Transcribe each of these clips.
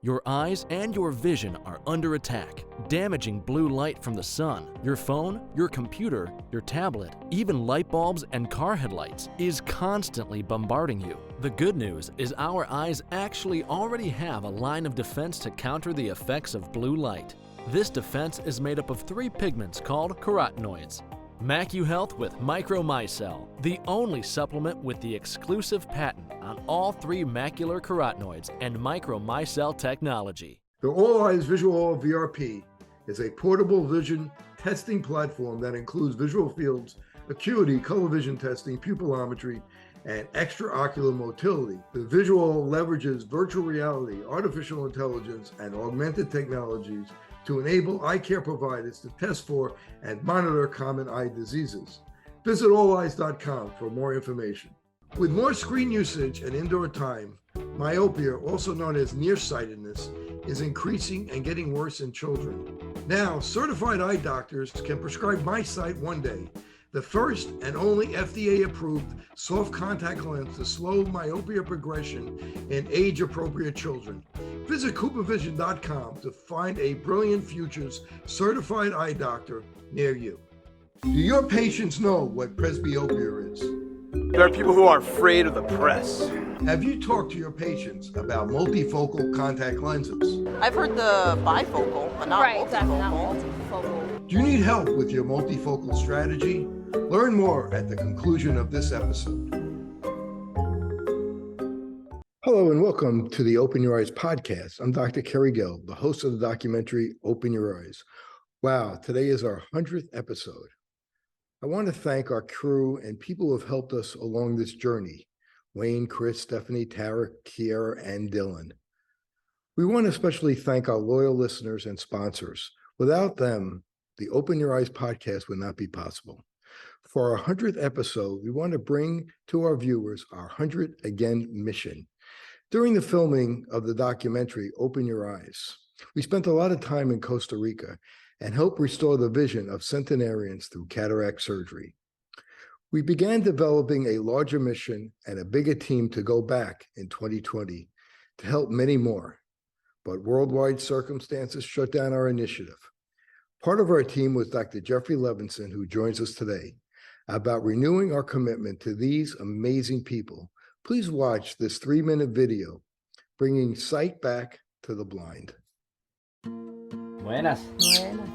Your eyes and your vision are under attack. Damaging blue light from the sun, your phone, your computer, your tablet, even light bulbs and car headlights is constantly bombarding you. The good news is our eyes actually already have a line of defense to counter the effects of blue light. This defense is made up of 3 pigments called carotenoids. MacuHealth with MicroMicelle, the only supplement with the exclusive patent on all 3 macular carotenoids and MicroMicelle technology. The All Eyes Visual VRP is a portable vision testing platform that includes visual fields, acuity, color vision testing, pupillometry, and extraocular motility. The visual leverages virtual reality, artificial intelligence, and augmented technologies to enable eye care providers to test for and monitor common eye diseases. Visit alleyes.com for more information. With more screen usage and indoor time, myopia, also known as nearsightedness, is increasing and getting worse in children. Now, certified eye doctors can prescribe MySight One Day, the first and only FDA-approved soft contact lens to slow myopia progression in age-appropriate children. Visit CooperVision.com to find a Brilliant Futures certified eye doctor near you. Do your patients know what presbyopia is? There are people who are afraid of the press. Have you talked to your patients about multifocal contact lenses? I've heard the bifocal, but not multifocal. Not multifocal. Do you need help with your multifocal strategy? Learn more at the conclusion of this episode. Hello and welcome to the Open Your Eyes podcast. I'm Dr. Kerry Gill, the host of the documentary Open Your Eyes. Wow, today is our 100th episode. I want to thank our crew and people who have helped us along this journey. Wayne, Chris, Stephanie, Tara, Kiera, and Dylan. We want to especially thank our loyal listeners and sponsors. Without them, the Open Your Eyes podcast would not be possible. For our 100th episode, we want to bring to our viewers our 100 Again mission. During the filming of the documentary Open Your Eyes, we spent a lot of time in Costa Rica and helped restore the vision of centenarians through cataract surgery. We began developing a larger mission and a bigger team to go back in 2020 to help many more, but worldwide circumstances shut down our initiative. Part of our team was Dr. Jeffrey Levenson, who joins us today, about renewing our commitment to these amazing people. Please watch this 3-minute video, bringing sight back to the blind. Buenas. Buenas.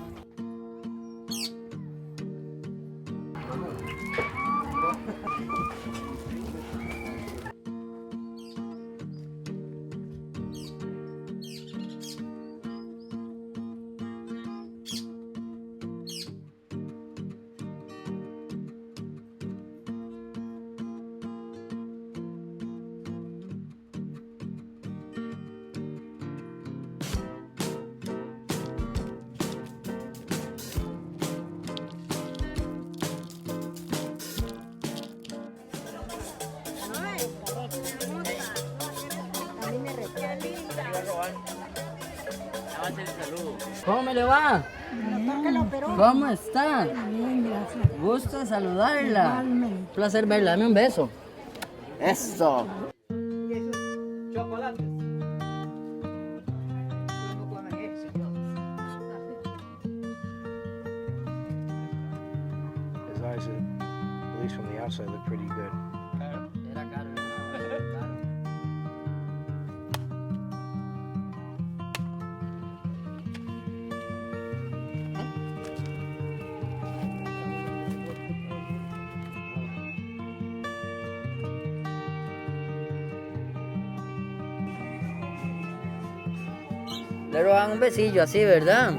¿Cómo me le va? ¿Cómo está? Bien, gracias. Gusto saludarla. Igualmente. Placer verla. Dame un beso. Eso. Chocolates. His eyes, at least from the outside, look pretty good. Era caro. Le roban un besillo así, ¿verdad?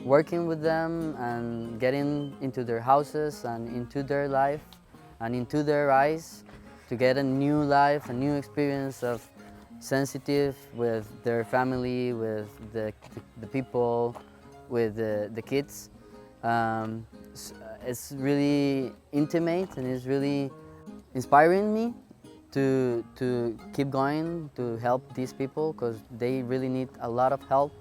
Working with them and getting into their houses and into their life and into their eyes to get a new life, a new experience of sensitive with their family, with the people, with the kids. It's really intimate and it's really inspiring me to keep going, to help these people because they really need a lot of help.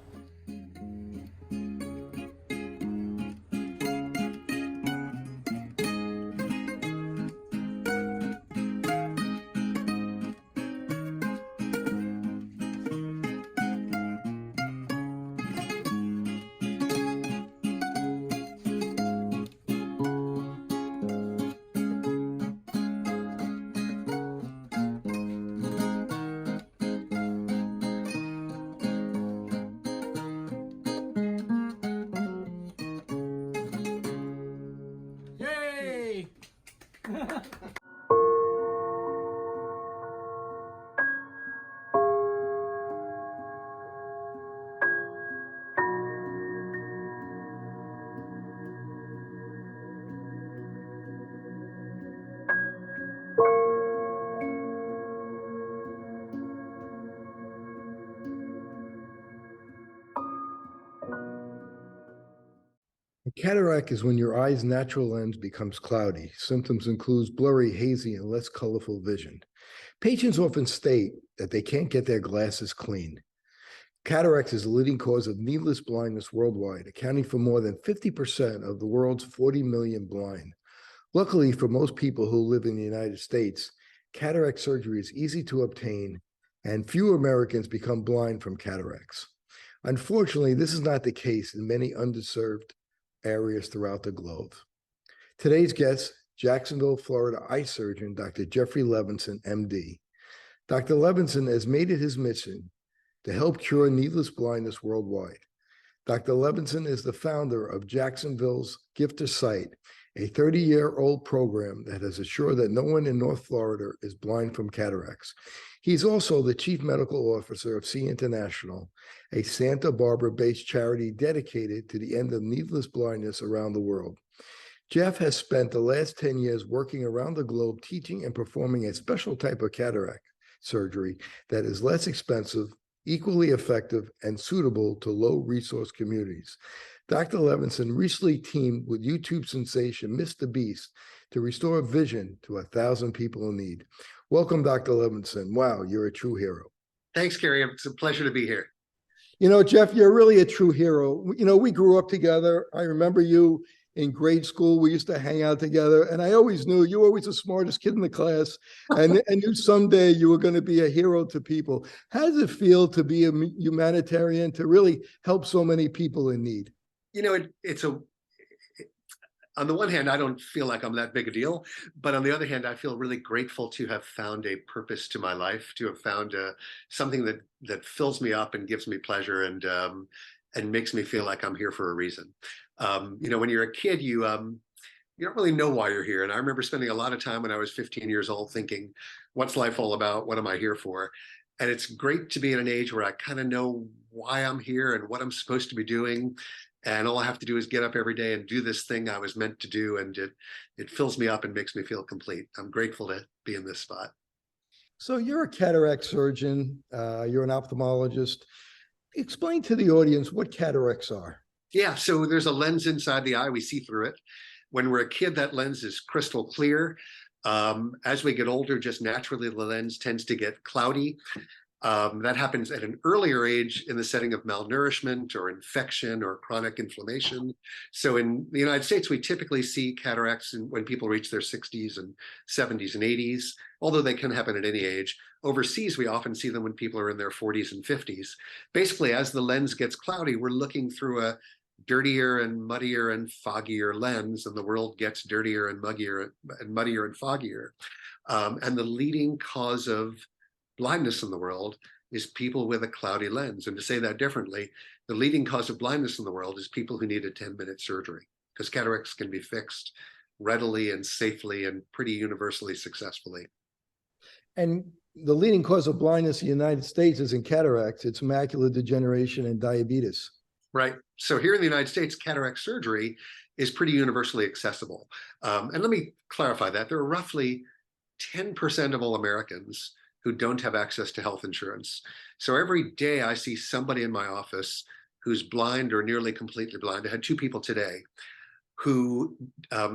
A cataract is when your eye's natural lens becomes cloudy. Symptoms include blurry, hazy, and less colorful vision. Patients often state that they can't get their glasses clean. Cataracts is the leading cause of needless blindness worldwide, accounting for more than 50% of the world's 40 million blind. Luckily for most people who live in the United States, cataract surgery is easy to obtain, and few Americans become blind from cataracts. Unfortunately, this is not the case in many underserved areas throughout the globe. Today's guest, Jacksonville, Florida eye surgeon, Dr. Jeffrey Levenson, MD. Dr. Levenson has made it his mission to help cure needless blindness worldwide. Dr. Levenson is the founder of Jacksonville's Gift to Sight, a 30-year-old program that has assured that no one in North Florida is blind from cataracts. He's also the chief medical officer of See International, a Santa Barbara-based charity dedicated to the end of needless blindness around the world. Jeff has spent the last 10 years working around the globe teaching and performing a special type of cataract surgery that is less expensive, equally effective, and suitable to low-resource communities. Dr. Levenson recently teamed with YouTube sensation MrBeast to restore vision to 1,000 people in need. Welcome, Dr. Levenson. Wow, you're a true hero. Thanks, Gary. It's a pleasure to be here. You know, Jeff, you're really a true hero. You know, we grew up together. I remember you in grade school. We used to hang out together, and I always knew you were always the smartest kid in the class, and knew someday you were going to be a hero to people. How does it feel to be a humanitarian, to really help so many people in need? You know, on the one hand, I don't feel like I'm that big a deal, but on the other hand, I feel really grateful to have found a purpose to my life, to have found something that fills me up and gives me pleasure and makes me feel like I'm here for a reason. You know, when you're a kid, you don't really know why you're here. And I remember spending a lot of time when I was 15 years old thinking, what's life all about? What am I here for? And it's great to be at an age where I kind of know why I'm here and what I'm supposed to be doing. And all I have to do is get up every day and do this thing I was meant to do. And it fills me up and makes me feel complete. I'm grateful to be in this spot. So you're a cataract surgeon. You're an ophthalmologist. Explain to the audience what cataracts are. Yeah, so there's a lens inside the eye. We see through it. When we're a kid, that lens is crystal clear. As we get older, just naturally, the lens tends to get cloudy. That happens at an earlier age in the setting of malnourishment or infection or chronic inflammation. So in the United States, we typically see cataracts when people reach their 60s and 70s and 80s, although they can happen at any age. Overseas, we often see them when people are in their 40s and 50s. Basically, as the lens gets cloudy, we're looking through a dirtier and muddier and foggier lens, and the world gets dirtier and muddier and foggier. And the leading cause of blindness in the world is people with a cloudy lens. And to say that differently, the leading cause of blindness in the world is people who need a 10-minute surgery, because cataracts can be fixed readily and safely and pretty universally successfully. And the leading cause of blindness in the United States isn't cataracts, it's macular degeneration and diabetes. Right. So here in the United States, cataract surgery is pretty universally accessible. And let me clarify that. There are roughly 10% of all Americans who don't have access to health insurance. So every day I see somebody in my office who's blind or nearly completely blind. I had two people today who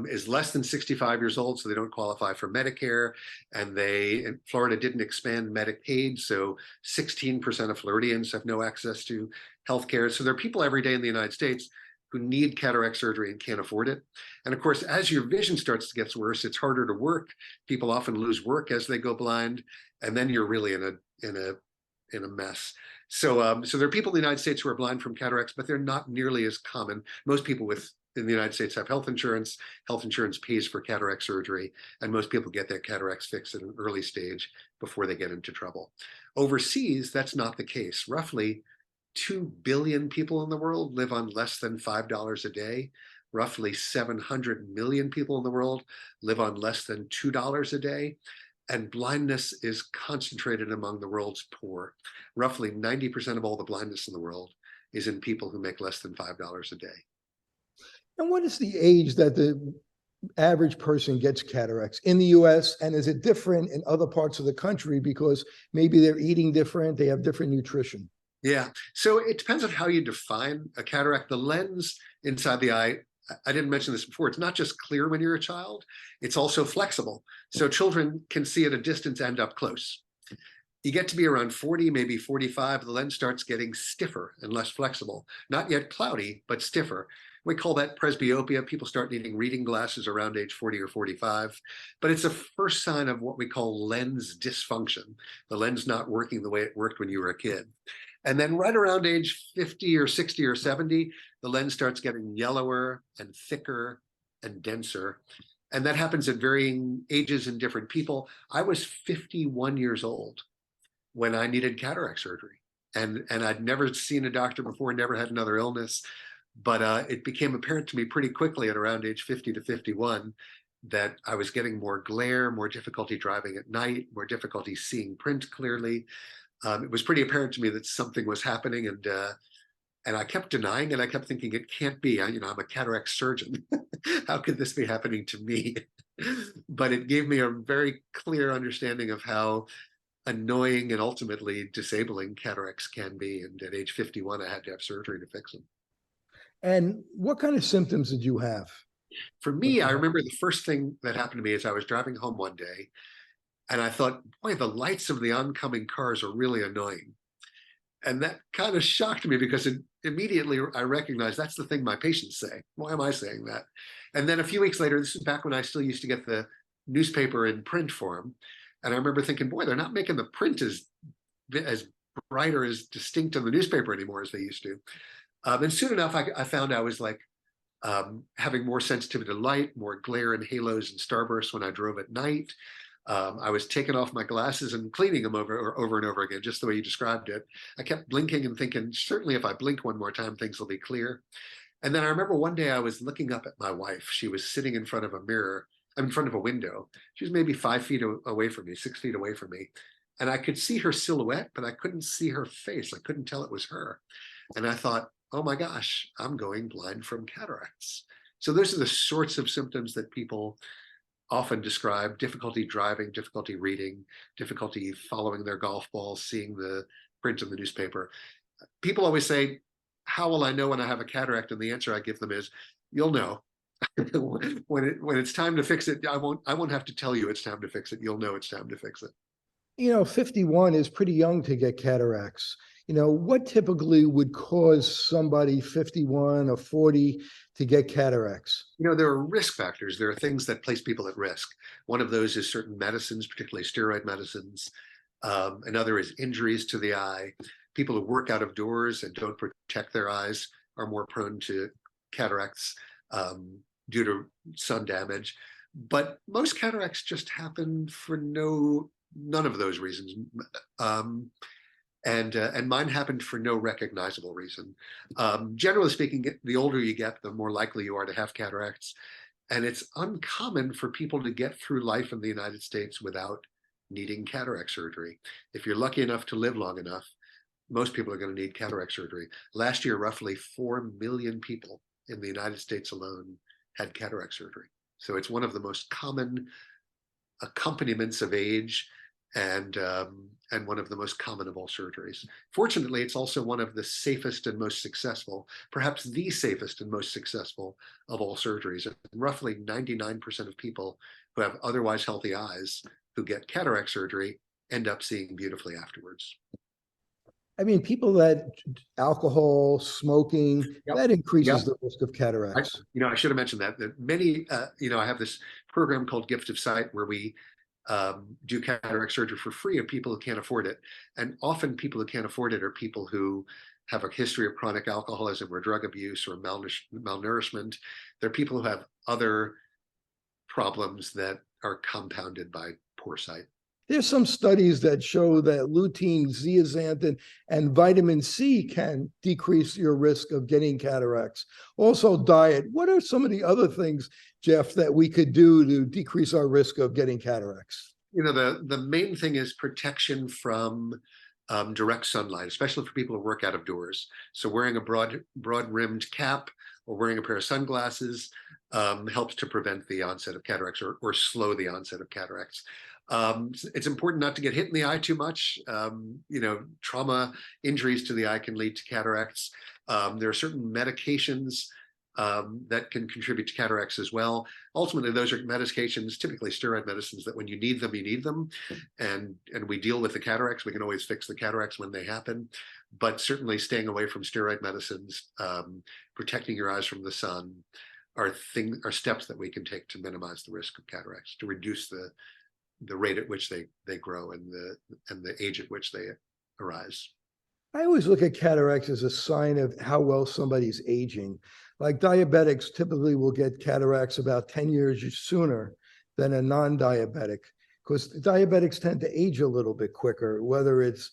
is less than 65 years old, so they don't qualify for Medicare, and in Florida didn't expand Medicaid, so 16% of Floridians have no access to healthcare. So there are people every day in the United States who need cataract surgery and can't afford it. And of course, as your vision starts to get worse, it's harder to work. People often lose work as they go blind, and then you're really in a mess. So there are people in the United States who are blind from cataracts, but they're not nearly as common. Most people in the United States have health insurance. Health insurance pays for cataract surgery, and most people get their cataracts fixed at an early stage before they get into trouble. Overseas, that's not the case. Roughly 2 billion people in the world live on less than $5 a day. Roughly 700 million people in the world live on less than $2 a day. And blindness is concentrated among the world's poor. Roughly 90% of all the blindness in the world is in people who make less than $5 a day. And what is the age that the average person gets cataracts in the US? And is it different in other parts of the country because maybe they're eating different, they have different nutrition? Yeah, so it depends on how you define a cataract. The lens inside the eye, I didn't mention this before, it's not just clear when you're a child, it's also flexible. So children can see at a distance and up close. You get to be around 40, maybe 45, the lens starts getting stiffer and less flexible. Not yet cloudy, but stiffer. We call that presbyopia. People start needing reading glasses around age 40 or 45. But it's a first sign of what we call lens dysfunction, the lens not working the way it worked when you were a kid. And then right around age 50 or 60 or 70, the lens starts getting yellower and thicker and denser. And that happens at varying ages in different people. I was 51 years old when I needed cataract surgery. And I'd never seen a doctor before, never had another illness. But it became apparent to me pretty quickly at around age 50 to 51 that I was getting more glare, more difficulty driving at night, more difficulty seeing print clearly. It was pretty apparent to me that something was happening, and I kept denying it. I kept thinking it can't be. I'm a cataract surgeon. How could this be happening to me? But it gave me a very clear understanding of how annoying and ultimately disabling cataracts can be. And at age 51, I had to have surgery to fix them. And what kind of symptoms did you have? For me, I remember the first thing that happened to me is I was driving home one day, and I thought, boy, the lights of the oncoming cars are really annoying. And that kind of shocked me because immediately I recognized that's the thing my patients say. Why am I saying that? And then a few weeks later, this is back when I still used to get the newspaper in print form. And I remember thinking, boy, they're not making the print as bright or as distinct in the newspaper anymore as they used to. And soon enough, I found I was like having more sensitivity to light, more glare and halos and starbursts when I drove at night. I was taking off my glasses and cleaning them over and over again, just the way you described it. I kept blinking and thinking, certainly if I blink one more time, things will be clear. And then I remember one day I was looking up at my wife. She was sitting in front of a mirror, in front of a window. She was maybe 5 feet away from me, 6 feet away from me. And I could see her silhouette, but I couldn't see her face. I couldn't tell it was her. And I thought, oh my gosh, I'm going blind from cataracts. So those are the sorts of symptoms that people often describe: difficulty driving, difficulty reading, difficulty following their golf ball, seeing the print in the newspaper. People always say, how will I know when I have a cataract? And the answer I give them is, you'll know. when it's time to fix it, I won't have to tell you it's time to fix it. You'll know it's time to fix it. 51 is pretty young to get cataracts. What typically would cause somebody 51 or 40 to get cataracts? There are risk factors. There are things that place people at risk. One of those is certain medicines, particularly steroid medicines. Another is injuries to the eye. People who work out of doors and don't protect their eyes are more prone to cataracts due to sun damage. But most cataracts just happen for none of those reasons. And mine happened for no recognizable reason. Generally speaking, the older you get, the more likely you are to have cataracts. And it's uncommon for people to get through life in the United States without needing cataract surgery. If you're lucky enough to live long enough, most people are going to need cataract surgery. Last year, roughly 4 million people in the United States alone had cataract surgery. So it's one of the most common accompaniments of age. and one of the most common of all surgeries. Fortunately, it's also one of the safest and most successful, perhaps the safest and most successful of all surgeries. And roughly 99% of people who have otherwise healthy eyes who get cataract surgery end up seeing beautifully afterwards. I mean, people that alcohol, smoking, that increases the risk of cataracts. I should have mentioned that many, I have this program called Gift of Sight where we do cataract surgery for free of people who can't afford it. And often people who can't afford it are people who have a history of chronic alcoholism or drug abuse or malnourishment. They're people who have other problems that are compounded by poor sight. There's some studies that show that lutein, zeaxanthin, and vitamin C can decrease your risk of getting cataracts. Also, diet. What are some of the other things, Jeff, that we could do to decrease our risk of getting cataracts? The main thing is protection from direct sunlight, especially for people who work out of doors. So wearing a broad-rimmed cap or wearing a pair of sunglasses helps to prevent the onset of cataracts or slow the onset of cataracts. It's important not to get hit in the eye too much. Trauma injuries to the eye can lead to cataracts. There are certain medications that can contribute to cataracts as well. Ultimately, those are medications, typically steroid medicines, that when you need them, you need them. And we deal with the cataracts. We can always fix the cataracts when they happen. But certainly staying away from steroid medicines, protecting your eyes from the sun are steps that we can take to minimize the risk of cataracts, to reduce the rate at which they grow and the age at which they arise. I always look at cataracts as a sign of how well somebody's aging. Like diabetics typically will get cataracts about 10 years sooner than a non-diabetic, because diabetics tend to age a little bit quicker, whether it's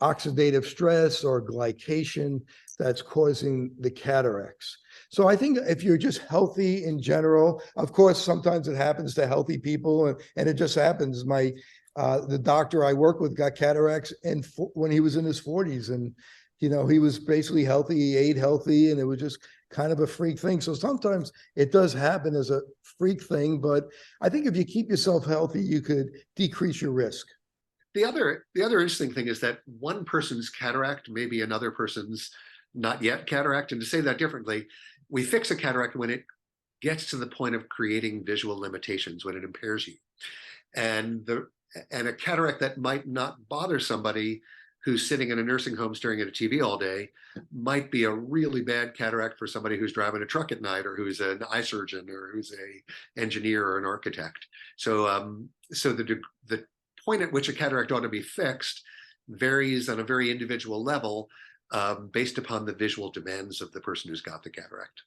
oxidative stress or glycation that's causing the cataracts. So I think if you're just healthy in general, of course, sometimes it happens to healthy people, and it just happens. The doctor I work with got cataracts when he was in his 40s, and he was basically healthy. He ate healthy, and it was just kind of a freak thing. So sometimes it does happen as a freak thing, but I think if you keep yourself healthy, you could decrease your risk. The other interesting thing is that one person's cataract may be another person's not yet cataract. And to say that differently, we fix a cataract when it gets to the point of creating visual limitations, when it impairs you. And a cataract that might not bother somebody who's sitting in a nursing home staring at a TV all day might be a really bad cataract for somebody who's driving a truck at night, or who's an eye surgeon, or who's a engineer or an architect. So the point at which a cataract ought to be fixed varies on a very individual level based upon the visual demands of the person who's got the cataract.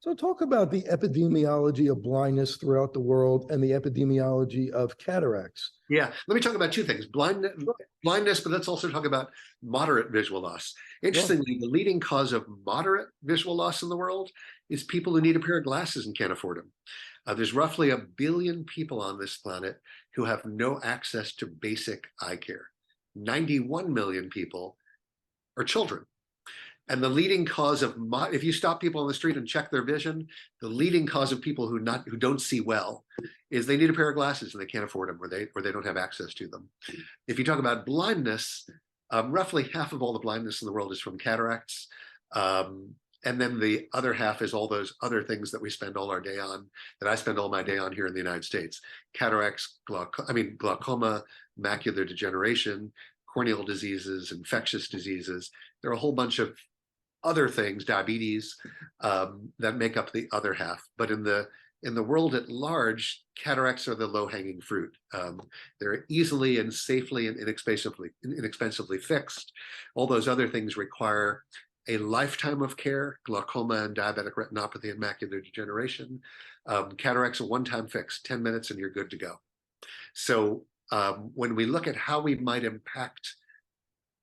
So talk about the epidemiology of blindness throughout the world and the epidemiology of cataracts. Yeah, let me talk about two things: blindness, but let's also talk about moderate visual loss. Interestingly, the leading cause of moderate visual loss in the world is people who need a pair of glasses and can't afford them. There's roughly 1 billion people on this planet who have no access to basic eye care. 91 million people are children. And the leading cause of, if you stop people on the street and check their vision, the leading cause of people who don't see well is they need a pair of glasses and they can't afford them, or they don't have access to them. If you talk about blindness, roughly half of all the blindness in the world is from cataracts. And then the other half is all those other things that we spend all our day on, that I spend all my day on here in the United States: cataracts, glaucoma, macular degeneration, corneal diseases, infectious diseases. There are a whole bunch of other things, diabetes, that make up the other half. But in the world at large, cataracts are the low-hanging fruit. They're easily and safely and inexpensively fixed. All those other things require a lifetime of care: glaucoma and diabetic retinopathy and macular degeneration. Cataracts, a one-time fix, 10 minutes and you're good to go. So when we look at how we might impact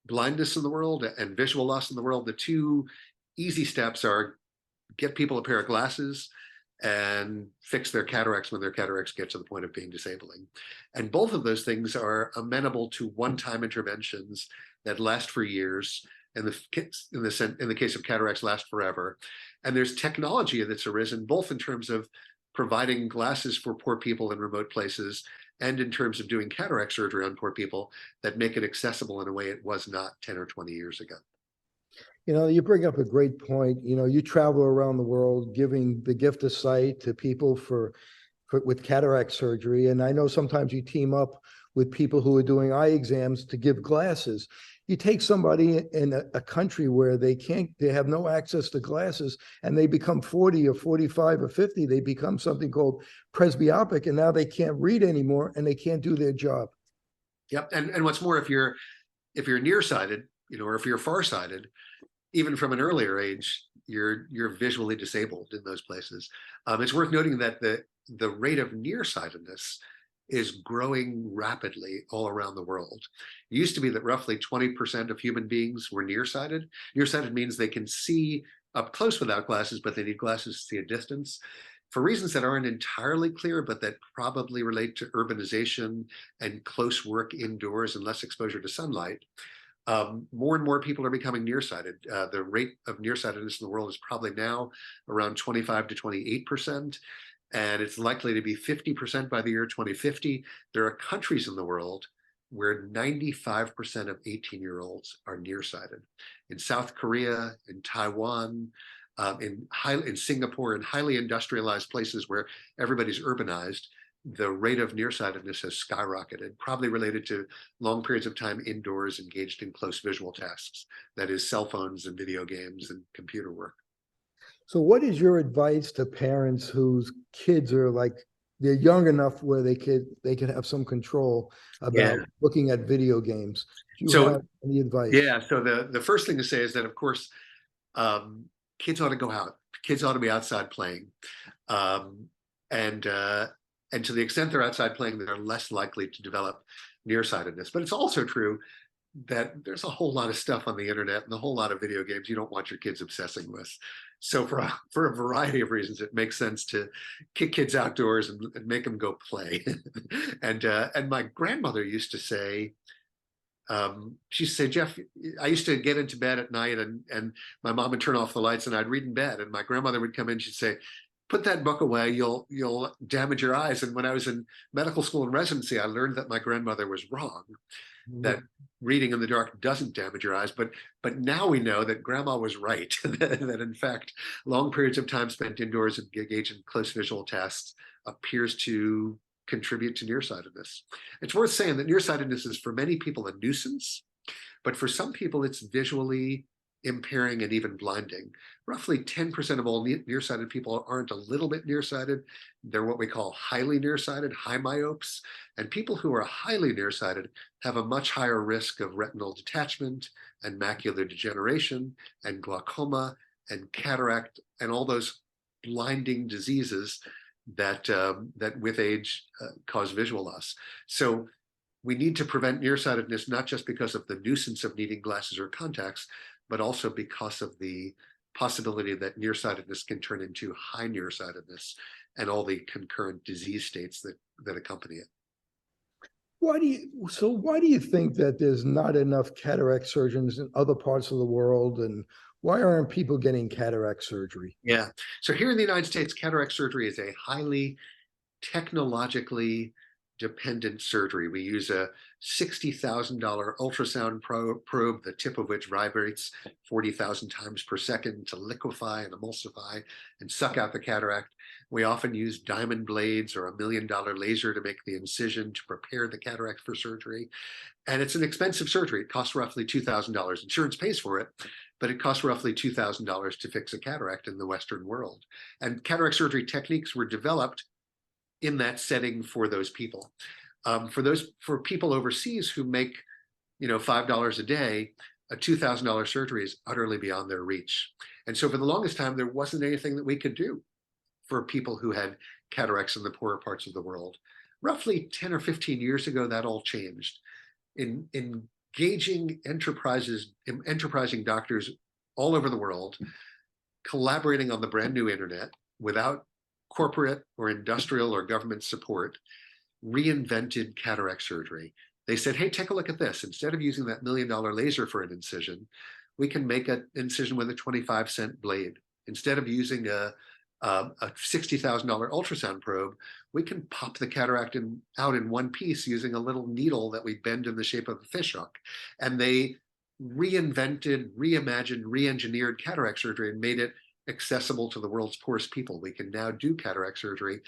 blindness in the world and visual loss in the world, the two easy steps are get people a pair of glasses and fix their cataracts when their cataracts get to the point of being disabling. And both of those things are amenable to one-time interventions that last for years. In the case of cataracts, last forever. And there's technology that's arisen, both in terms of providing glasses for poor people in remote places, and in terms of doing cataract surgery on poor people that make it accessible in a way it was not 10 or 20 years ago. You know, you bring up a great point. You know, you travel around the world giving the gift of sight to people with cataract surgery. And I know sometimes you team up with people who are doing eye exams to give glasses. You take somebody in a country where they have no access to glasses, and they become 40 or 45 or 50, they become something called presbyopic, and now they can't read anymore and they can't do their job. Yep. And what's more, if you're nearsighted, you know, or if you're farsighted, even from an earlier age, you're visually disabled in those places. It's worth noting that the rate of nearsightedness is growing rapidly all around the world. It used to be that roughly 20% of human beings were nearsighted. Nearsighted means they can see up close without glasses, but they need glasses to see a distance. For reasons that aren't entirely clear, but that probably relate to urbanization and close work indoors and less exposure to sunlight, more and more people are becoming nearsighted. The rate of nearsightedness in the world is probably now around 25 to 28%, and it's likely to be 50% by the year 2050. There are countries in the world where 95% of 18-year-olds are nearsighted. In South Korea, in Taiwan, in Singapore, in highly industrialized places where everybody's urbanized, the rate of nearsightedness has skyrocketed, probably related to long periods of time indoors engaged in close visual tasks, that is cell phones and video games and computer work. So what is your advice to parents whose kids are they're young enough where they could have some control about looking at video games? Do you have any advice? Yeah, so the first thing to say is that, of course, kids ought to go out. Kids ought to be outside playing. And to the extent they're outside playing, they're less likely to develop nearsightedness. But it's also true that there's a whole lot of stuff on the internet and a whole lot of video games you don't want your kids obsessing with. So for a variety of reasons, it makes sense to kick kids outdoors and make them go play. And my grandmother used to say, she used to say, Jeff, I used to get into bed at night and my mom would turn off the lights and I'd read in bed. And my grandmother would come in, she'd say, put that book away, you'll damage your eyes. And when I was in medical school and residency, I learned that my grandmother was wrong, that reading in the dark doesn't damage your eyes. But now we know that grandma was right, that in fact, long periods of time spent indoors and engaged in close visual tasks appears to contribute to nearsightedness. It's worth saying that nearsightedness is for many people a nuisance, but for some people it's visually impairing and even blinding. Roughly 10% of all nearsighted people aren't a little bit nearsighted. They're what we call highly nearsighted, high myopes. And people who are highly nearsighted have a much higher risk of retinal detachment and macular degeneration and glaucoma and cataract and all those blinding diseases that with age cause visual loss. So we need to prevent nearsightedness, not just because of the nuisance of needing glasses or contacts, but also because of the possibility that nearsightedness can turn into high nearsightedness and all the concurrent disease states that accompany it. Why do you think that there's not enough cataract surgeons in other parts of the world, and why aren't people getting cataract surgery? Yeah, so here in the United States, cataract surgery is a highly technologically dependent surgery. We use a $60,000 ultrasound probe, the tip of which vibrates 40,000 times per second to liquefy and emulsify and suck out the cataract. We often use diamond blades or $1 million laser to make the incision to prepare the cataract for surgery. And it's an expensive surgery. It costs roughly $2,000. Insurance pays for it, but it costs roughly $2,000 to fix a cataract in the Western world. And cataract surgery techniques were developed in that setting for those people. For people overseas who make, $5 a day, a $2,000 surgery is utterly beyond their reach. And so for the longest time, there wasn't anything that we could do for people who had cataracts in the poorer parts of the world. Roughly 10 or 15 years ago, that all changed. In engaging enterprising doctors all over the world, collaborating on the brand new internet without corporate or industrial or government support, reinvented cataract surgery. They said, hey, take a look at this. Instead of using that $1 million laser for an incision, we can make an incision with a 25-cent blade. Instead of using a a $60,000 ultrasound probe, we can pop the cataract out in one piece using a little needle that we bend in the shape of a fish hook. And they reinvented, reimagined, re-engineered cataract surgery and made it accessible to the world's poorest people. We can now do cataract surgery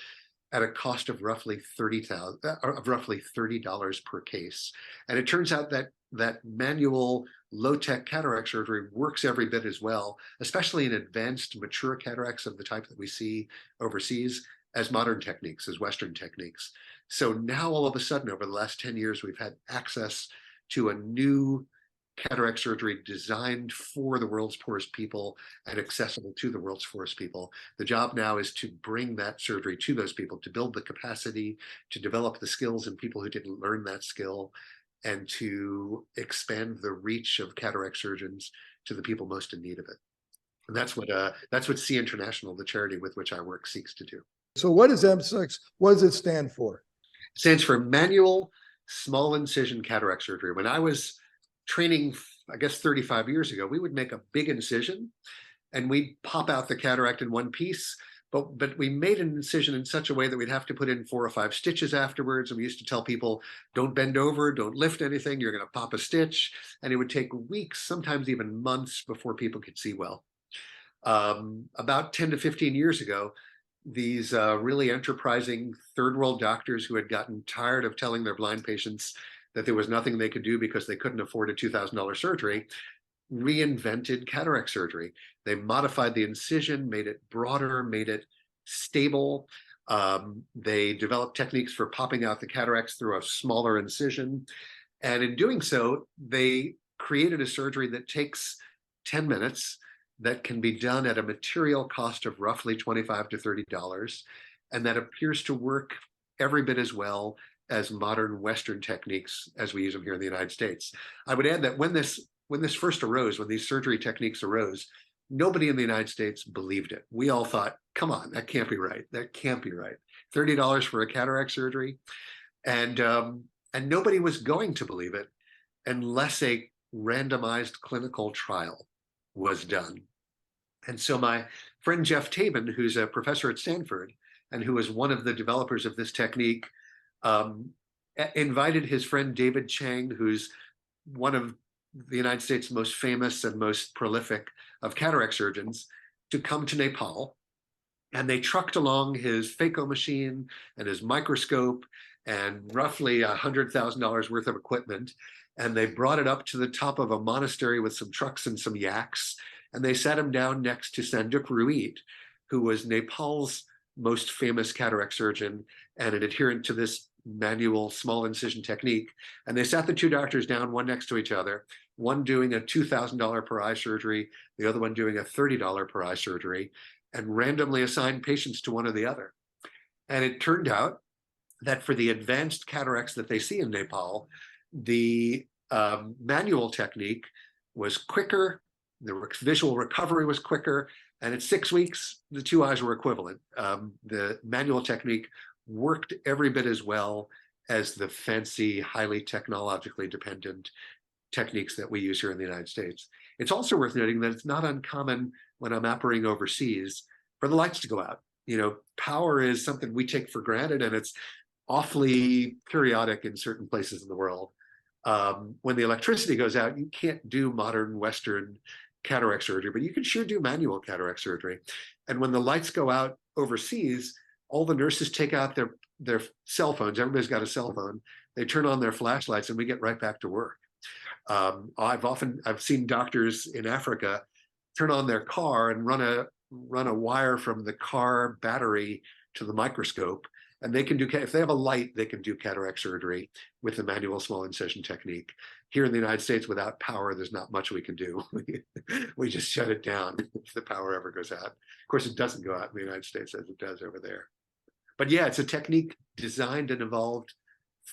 at a cost of roughly $30 per case. And it turns out that manual low-tech cataract surgery works every bit as well, especially in advanced mature cataracts of the type that we see overseas, as modern techniques, as Western techniques. So now all of a sudden, over the last 10 years, we've had access to a new cataract surgery designed for the world's poorest people and accessible to the world's poorest people. The job now is to bring that surgery to those people, to build the capacity, to develop the skills in people who didn't learn that skill, and to expand the reach of cataract surgeons to the people most in need of it. And that's what See International, the charity with which I work, seeks to do. So what is M6? What does it stand for? It stands for Manual Small Incision Cataract Surgery. When I was training, I guess 35 years ago, we would make a big incision and we'd pop out the cataract in one piece, but we made an incision in such a way that we'd have to put in 4 or 5 stitches afterwards. And we used to tell people, don't bend over, don't lift anything, you're going to pop a stitch. And it would take weeks, sometimes even months before people could see well. About 10 to 15 years ago, these really enterprising third world doctors who had gotten tired of telling their blind patients that there was nothing they could do because they couldn't afford a $2,000 surgery, reinvented cataract surgery. They modified the incision, made it broader, made it stable. They developed techniques for popping out the cataracts through a smaller incision. And in doing so, they created a surgery that takes 10 minutes, that can be done at a material cost of roughly $25 to $30, and that appears to work every bit as well as modern Western techniques as we use them here in the United States. I would add that when this first arose, when these surgery techniques arose, nobody in the United States believed it. We all thought, come on, that can't be right. That can't be right. $30 for a cataract surgery. And nobody was going to believe it unless a randomized clinical trial was done. And so my friend Jeff Tabin, who's a professor at Stanford and who was one of the developers of this technique, invited his friend David Chang, who's one of the United States' most famous and most prolific of cataract surgeons, to come to Nepal. And they trucked along his phaco machine and his microscope and roughly $100,000 worth of equipment. And they brought it up to the top of a monastery with some trucks and some yaks. And they sat him down next to Sanduk Ruid, who was Nepal's most famous cataract surgeon and an adherent to this manual small incision technique. And they sat the two doctors down, one next to each other, one doing a $2,000 per eye surgery, the other one doing a $30 per eye surgery, and randomly assigned patients to one or the other. And it turned out that for the advanced cataracts that they see in Nepal, the manual technique was quicker, the visual recovery was quicker, and at 6 weeks, the two eyes were equivalent. The manual technique worked every bit as well as the fancy, highly technologically dependent techniques that we use here in the United States. It's also worth noting that it's not uncommon when I'm operating overseas for the lights to go out. You know, power is something we take for granted, and it's awfully periodic in certain places in the world. When the electricity goes out, you can't do modern Western cataract surgery, but you can sure do manual cataract surgery. And when the lights go out overseas, all the nurses take out their cell phones. Everybody's got a cell phone. They turn on their flashlights and we get right back to work. I've seen doctors in Africa turn on their car and run a wire from the car battery to the microscope. And they can do, if they have a light, they can do cataract surgery with the manual small incision technique. Here in the United States, without power, there's not much we can do. We just shut it down if the power ever goes out. Of course, it doesn't go out in the United States as it does over there. But yeah, it's a technique designed and evolved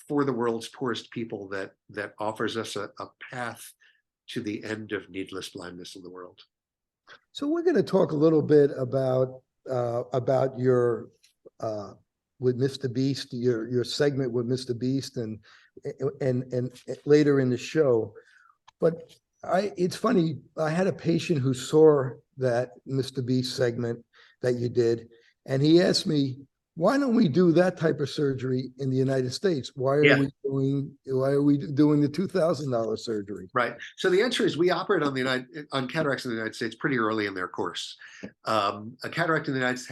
for the world's poorest people that offers us a path to the end of needless blindness in the world. So we're going to talk a little bit about your with MrBeast, your segment with MrBeast, and later in the show. But it's funny. I had a patient who saw that MrBeast segment that you did, and he asked me, why don't we do that type of surgery in the United States? Why are we doing the $2,000 surgery? Right. So the answer is we operate on cataracts in the United States pretty early in their course. A cataract in the United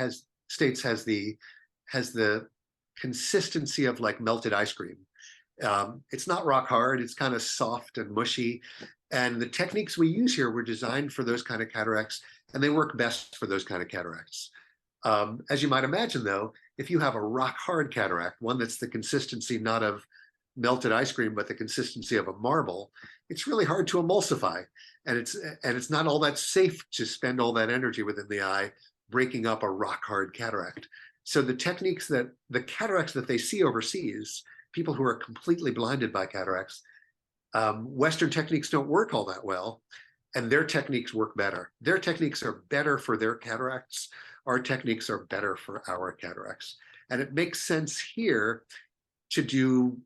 States has the consistency of like melted ice cream. It's not rock hard. It's kind of soft and mushy. And the techniques we use here were designed for those kind of cataracts, and they work best for those kind of cataracts. As you might imagine, though, if you have a rock hard cataract, one that's the consistency not of melted ice cream, but the consistency of a marble, it's really hard to emulsify. And it's not all that safe to spend all that energy within the eye breaking up a rock hard cataract. So the cataracts that they see overseas, people who are completely blinded by cataracts, Western techniques don't work all that well, and their techniques work better. Their techniques are better for their cataracts. Our techniques are better for our cataracts. And it makes sense here to do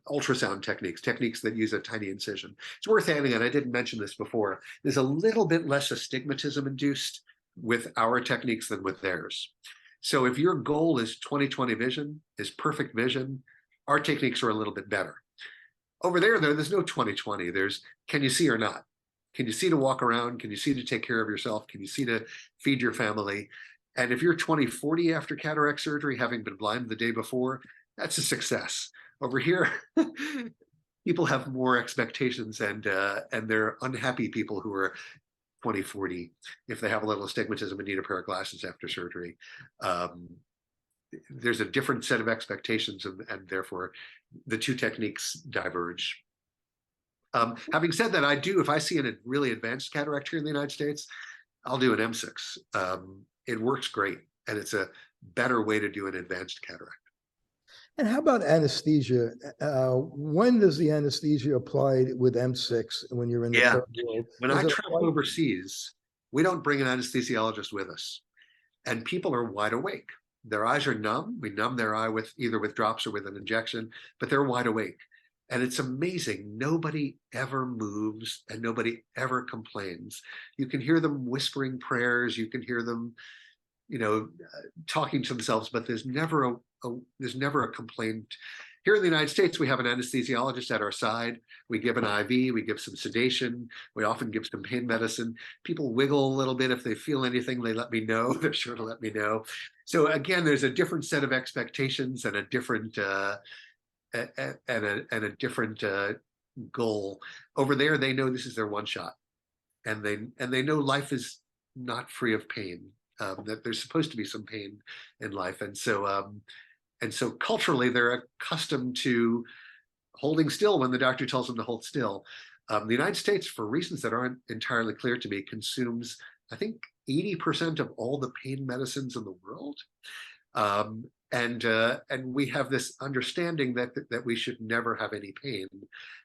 ultrasound techniques that use a tiny incision. It's worth adding, and I didn't mention this before, there's a little bit less astigmatism induced with our techniques than with theirs. So if your goal is 20/20 vision, is perfect vision, our techniques are a little bit better. Over there, though, there's no 20/20. There's, can you see or not? Can you see to walk around? Can you see to take care of yourself? Can you see to feed your family? And if you're 20/40 after cataract surgery, having been blind the day before, that's a success. Over here, people have more expectations, and they're unhappy people who are 20/40 if they have a little astigmatism and need a pair of glasses after surgery. There's a different set of expectations, and therefore the two techniques diverge. Having said that, if I see a really advanced cataract here in the United States, I'll do an M6. It works great, and it's a better way to do an advanced cataract. And how about anesthesia? When does the anesthesia apply with M6 when you're in the third world? When I travel overseas, we don't bring an anesthesiologist with us, and people are wide awake. Their eyes are numb. We numb their eye either with drops or with an injection, but they're wide awake. And it's amazing. Nobody ever moves and nobody ever complains. You can hear them whispering prayers. You can hear them, talking to themselves, but there's never a complaint. Here in the United States, we have an anesthesiologist at our side. We give an IV, we give some sedation. We often give some pain medicine. People wiggle a little bit. If they feel anything, they let me know. They're sure to let me know. So again, there's a different set of expectations and a different goal. Over there, they know this is their one shot, and they know life is not free of pain. That there's supposed to be some pain in life, and so culturally they're accustomed to holding still when the doctor tells them to hold still. The United States, for reasons that aren't entirely clear to me, consumes, I think, 80% of all the pain medicines in the world. And we have this understanding that we should never have any pain.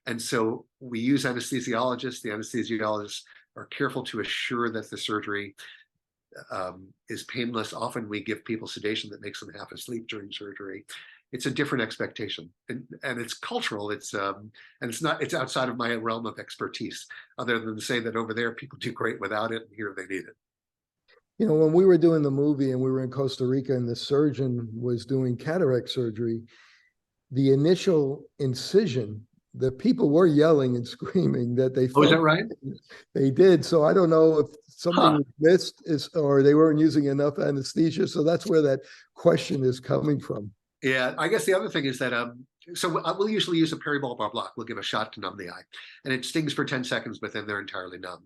And so we use anesthesiologists. The anesthesiologists are careful to assure that the surgery is painless. Often we give people sedation that makes them half asleep during surgery. It's a different expectation, and it's cultural. It's outside of my realm of expertise, other than to say that over there people do great without it, and here they need it. When we were doing the movie and we were in Costa Rica and the surgeon was doing cataract surgery, the initial incision, the people were yelling and screaming that they felt. Oh, is that right? They did. So I don't know if something was missed or they weren't using enough anesthesia. So that's where that question is coming from. Yeah, I guess the other thing is that, so we'll usually use a peribulbar block. We'll give a shot to numb the eye, and it stings for 10 seconds, but then they're entirely numb.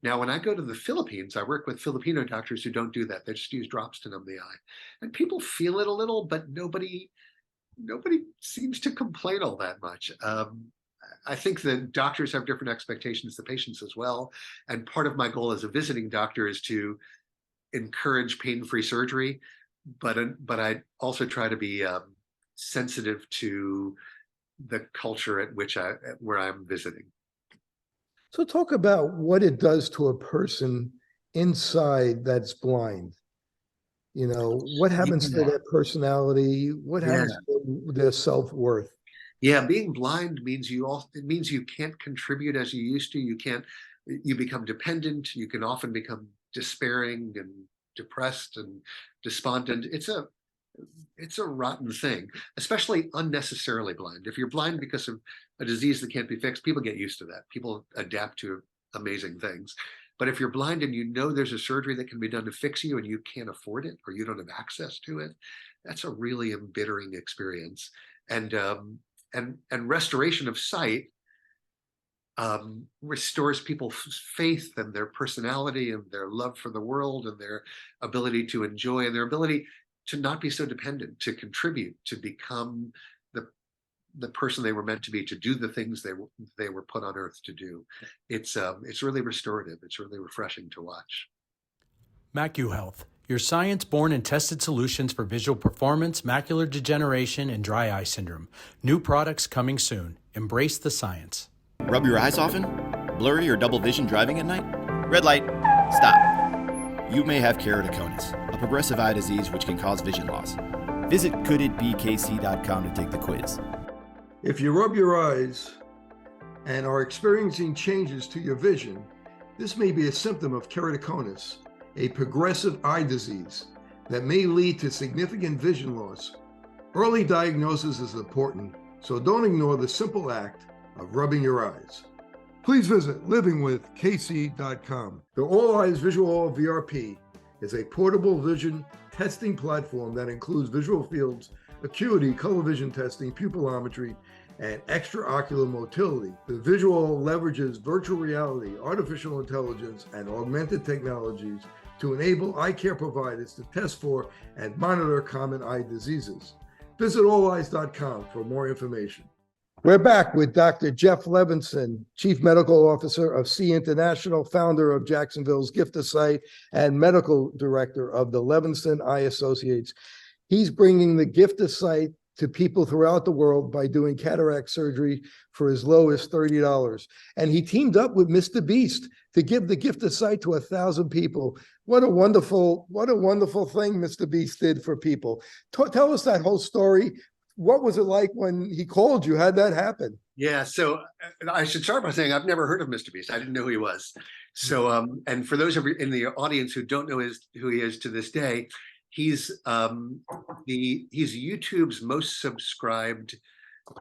Now, when I go to the Philippines, I work with Filipino doctors who don't do that. They just use drops to numb the eye. And people feel it a little, but nobody seems to complain all that much. I think the doctors have different expectations, the patients as well. And part of my goal as a visiting doctor is to encourage pain-free surgery, but I also try to be sensitive to the culture at where I'm visiting. So talk about what it does to a person inside that's blind. What happens to their personality? What happens to their self-worth? Yeah, being blind means you can't contribute as you used to. You can't you become dependent. You can often become despairing and depressed and despondent. It's a rotten thing, especially unnecessarily blind. If you're blind because of a disease that can't be fixed, people get used to that. People adapt to amazing things. But if you're blind and you know there's a surgery that can be done to fix you and you can't afford it or you don't have access to it, that's a really embittering experience. And restoration of sight restores people's faith and their personality and their love for the world and their ability to enjoy and their ability to not be so dependent, to contribute, to become the person they were meant to be, to do the things they were put on earth to do. It's really restorative. It's really refreshing to watch. MacuHealth, your science-born and tested solutions for visual performance, macular degeneration, and dry eye syndrome. New products coming soon. Embrace the science. Rub your eyes often? Blurry or double vision driving at night? Red light, stop. You may have keratoconus, a progressive eye disease which can cause vision loss. Visit coulditbekc.com to take the quiz. If you rub your eyes and are experiencing changes to your vision, this may be a symptom of keratoconus, a progressive eye disease that may lead to significant vision loss. Early diagnosis is important, so don't ignore the simple act of rubbing your eyes. Please visit livingwithkc.com. The All Eyes Visual VRP is a portable vision testing platform that includes visual fields, acuity, color vision testing, pupillometry, and extraocular motility. The visual leverages virtual reality, artificial intelligence, and augmented technologies to enable eye care providers to test for and monitor common eye diseases. Visit alleyes.com for more information. We're back with Dr. Jeff Levenson, Chief Medical Officer of C International, founder of Jacksonville's Gift of Sight, and Medical Director of the Levenson Eye Associates. He's bringing the gift of sight to people throughout the world by doing cataract surgery for as low as $30. And he teamed up with MrBeast to give the gift of sight to 1,000 people. What a wonderful thing MrBeast did for people. Tell us that whole story. What was it like when he called you? How'd that happen? Yeah, so I should start by saying I've never heard of MrBeast. I didn't know who he was. So, and for those of you in the audience who don't know who he is to this day, he's YouTube's most subscribed,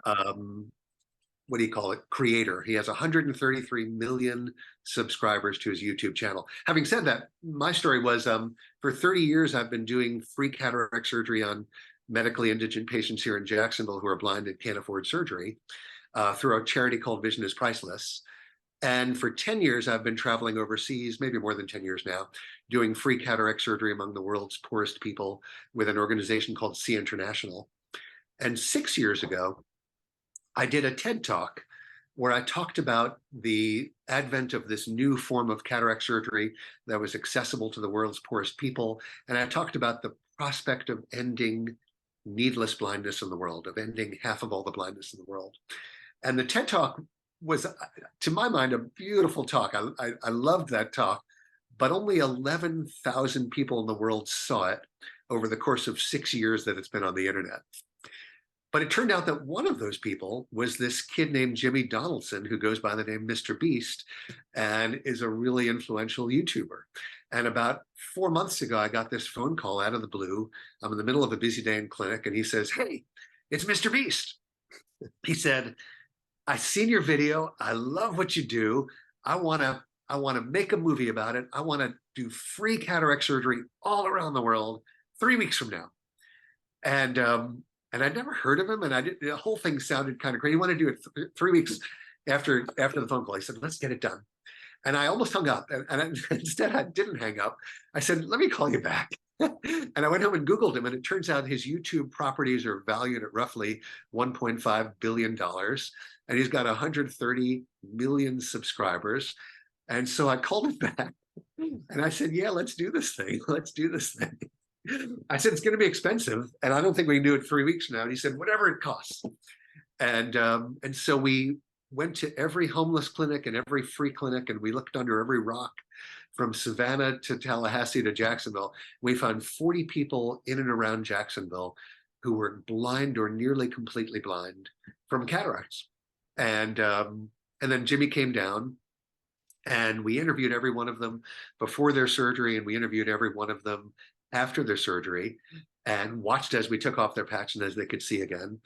what do you call it, creator. He has 133 million subscribers to his YouTube channel. Having said that, my story was for 30 years I've been doing free cataract surgery on medically indigent patients here in Jacksonville who are blind and can't afford surgery through a charity called Vision is Priceless. And for 10 years, I've been traveling overseas, maybe more than 10 years now, doing free cataract surgery among the world's poorest people with an organization called C International. And 6 years ago, I did a TED Talk where I talked about the advent of this new form of cataract surgery that was accessible to the world's poorest people. And I talked about the prospect of ending needless blindness in the world, of ending half of all the blindness in the world. And the TED Talk was, to my mind, a beautiful talk. I loved that talk, but only 11,000 people in the world saw it over the course of 6 years that it's been on the internet. But it turned out that one of those people was this kid named Jimmy Donaldson, who goes by the name MrBeast and is a really influential YouTuber. And about 4 months ago, I got this phone call out of the blue. I'm in the middle of a busy day in clinic, and he says, "Hey, it's MrBeast." He said, "I've seen your video. I love what you do. I want to make a movie about it. I want to do free cataract surgery all around the world 3 weeks from now." And I'd never heard of him, and the whole thing sounded kind of great. He wanted to do it 3 weeks after the phone call. He said, "Let's get it done." And I almost hung up, and instead I didn't hang up. I said, "Let me call you back." And I went home and Googled him, and it turns out his YouTube properties are valued at roughly $1.5 billion. And he's got 130 million subscribers. And so I called him back, and I said, "Yeah, let's do this thing. Let's do this thing." I said, "It's going to be expensive, and I don't think we can do it 3 weeks from now." And he said, "Whatever it costs." And so we went to every homeless clinic and every free clinic, and we looked under every rock from Savannah to Tallahassee to Jacksonville. We found 40 people in and around Jacksonville who were blind or nearly completely blind from cataracts. And then Jimmy came down, And we interviewed every one of them before their surgery, and we interviewed every one of them after their surgery, and watched as we took off their patch and as they could see again.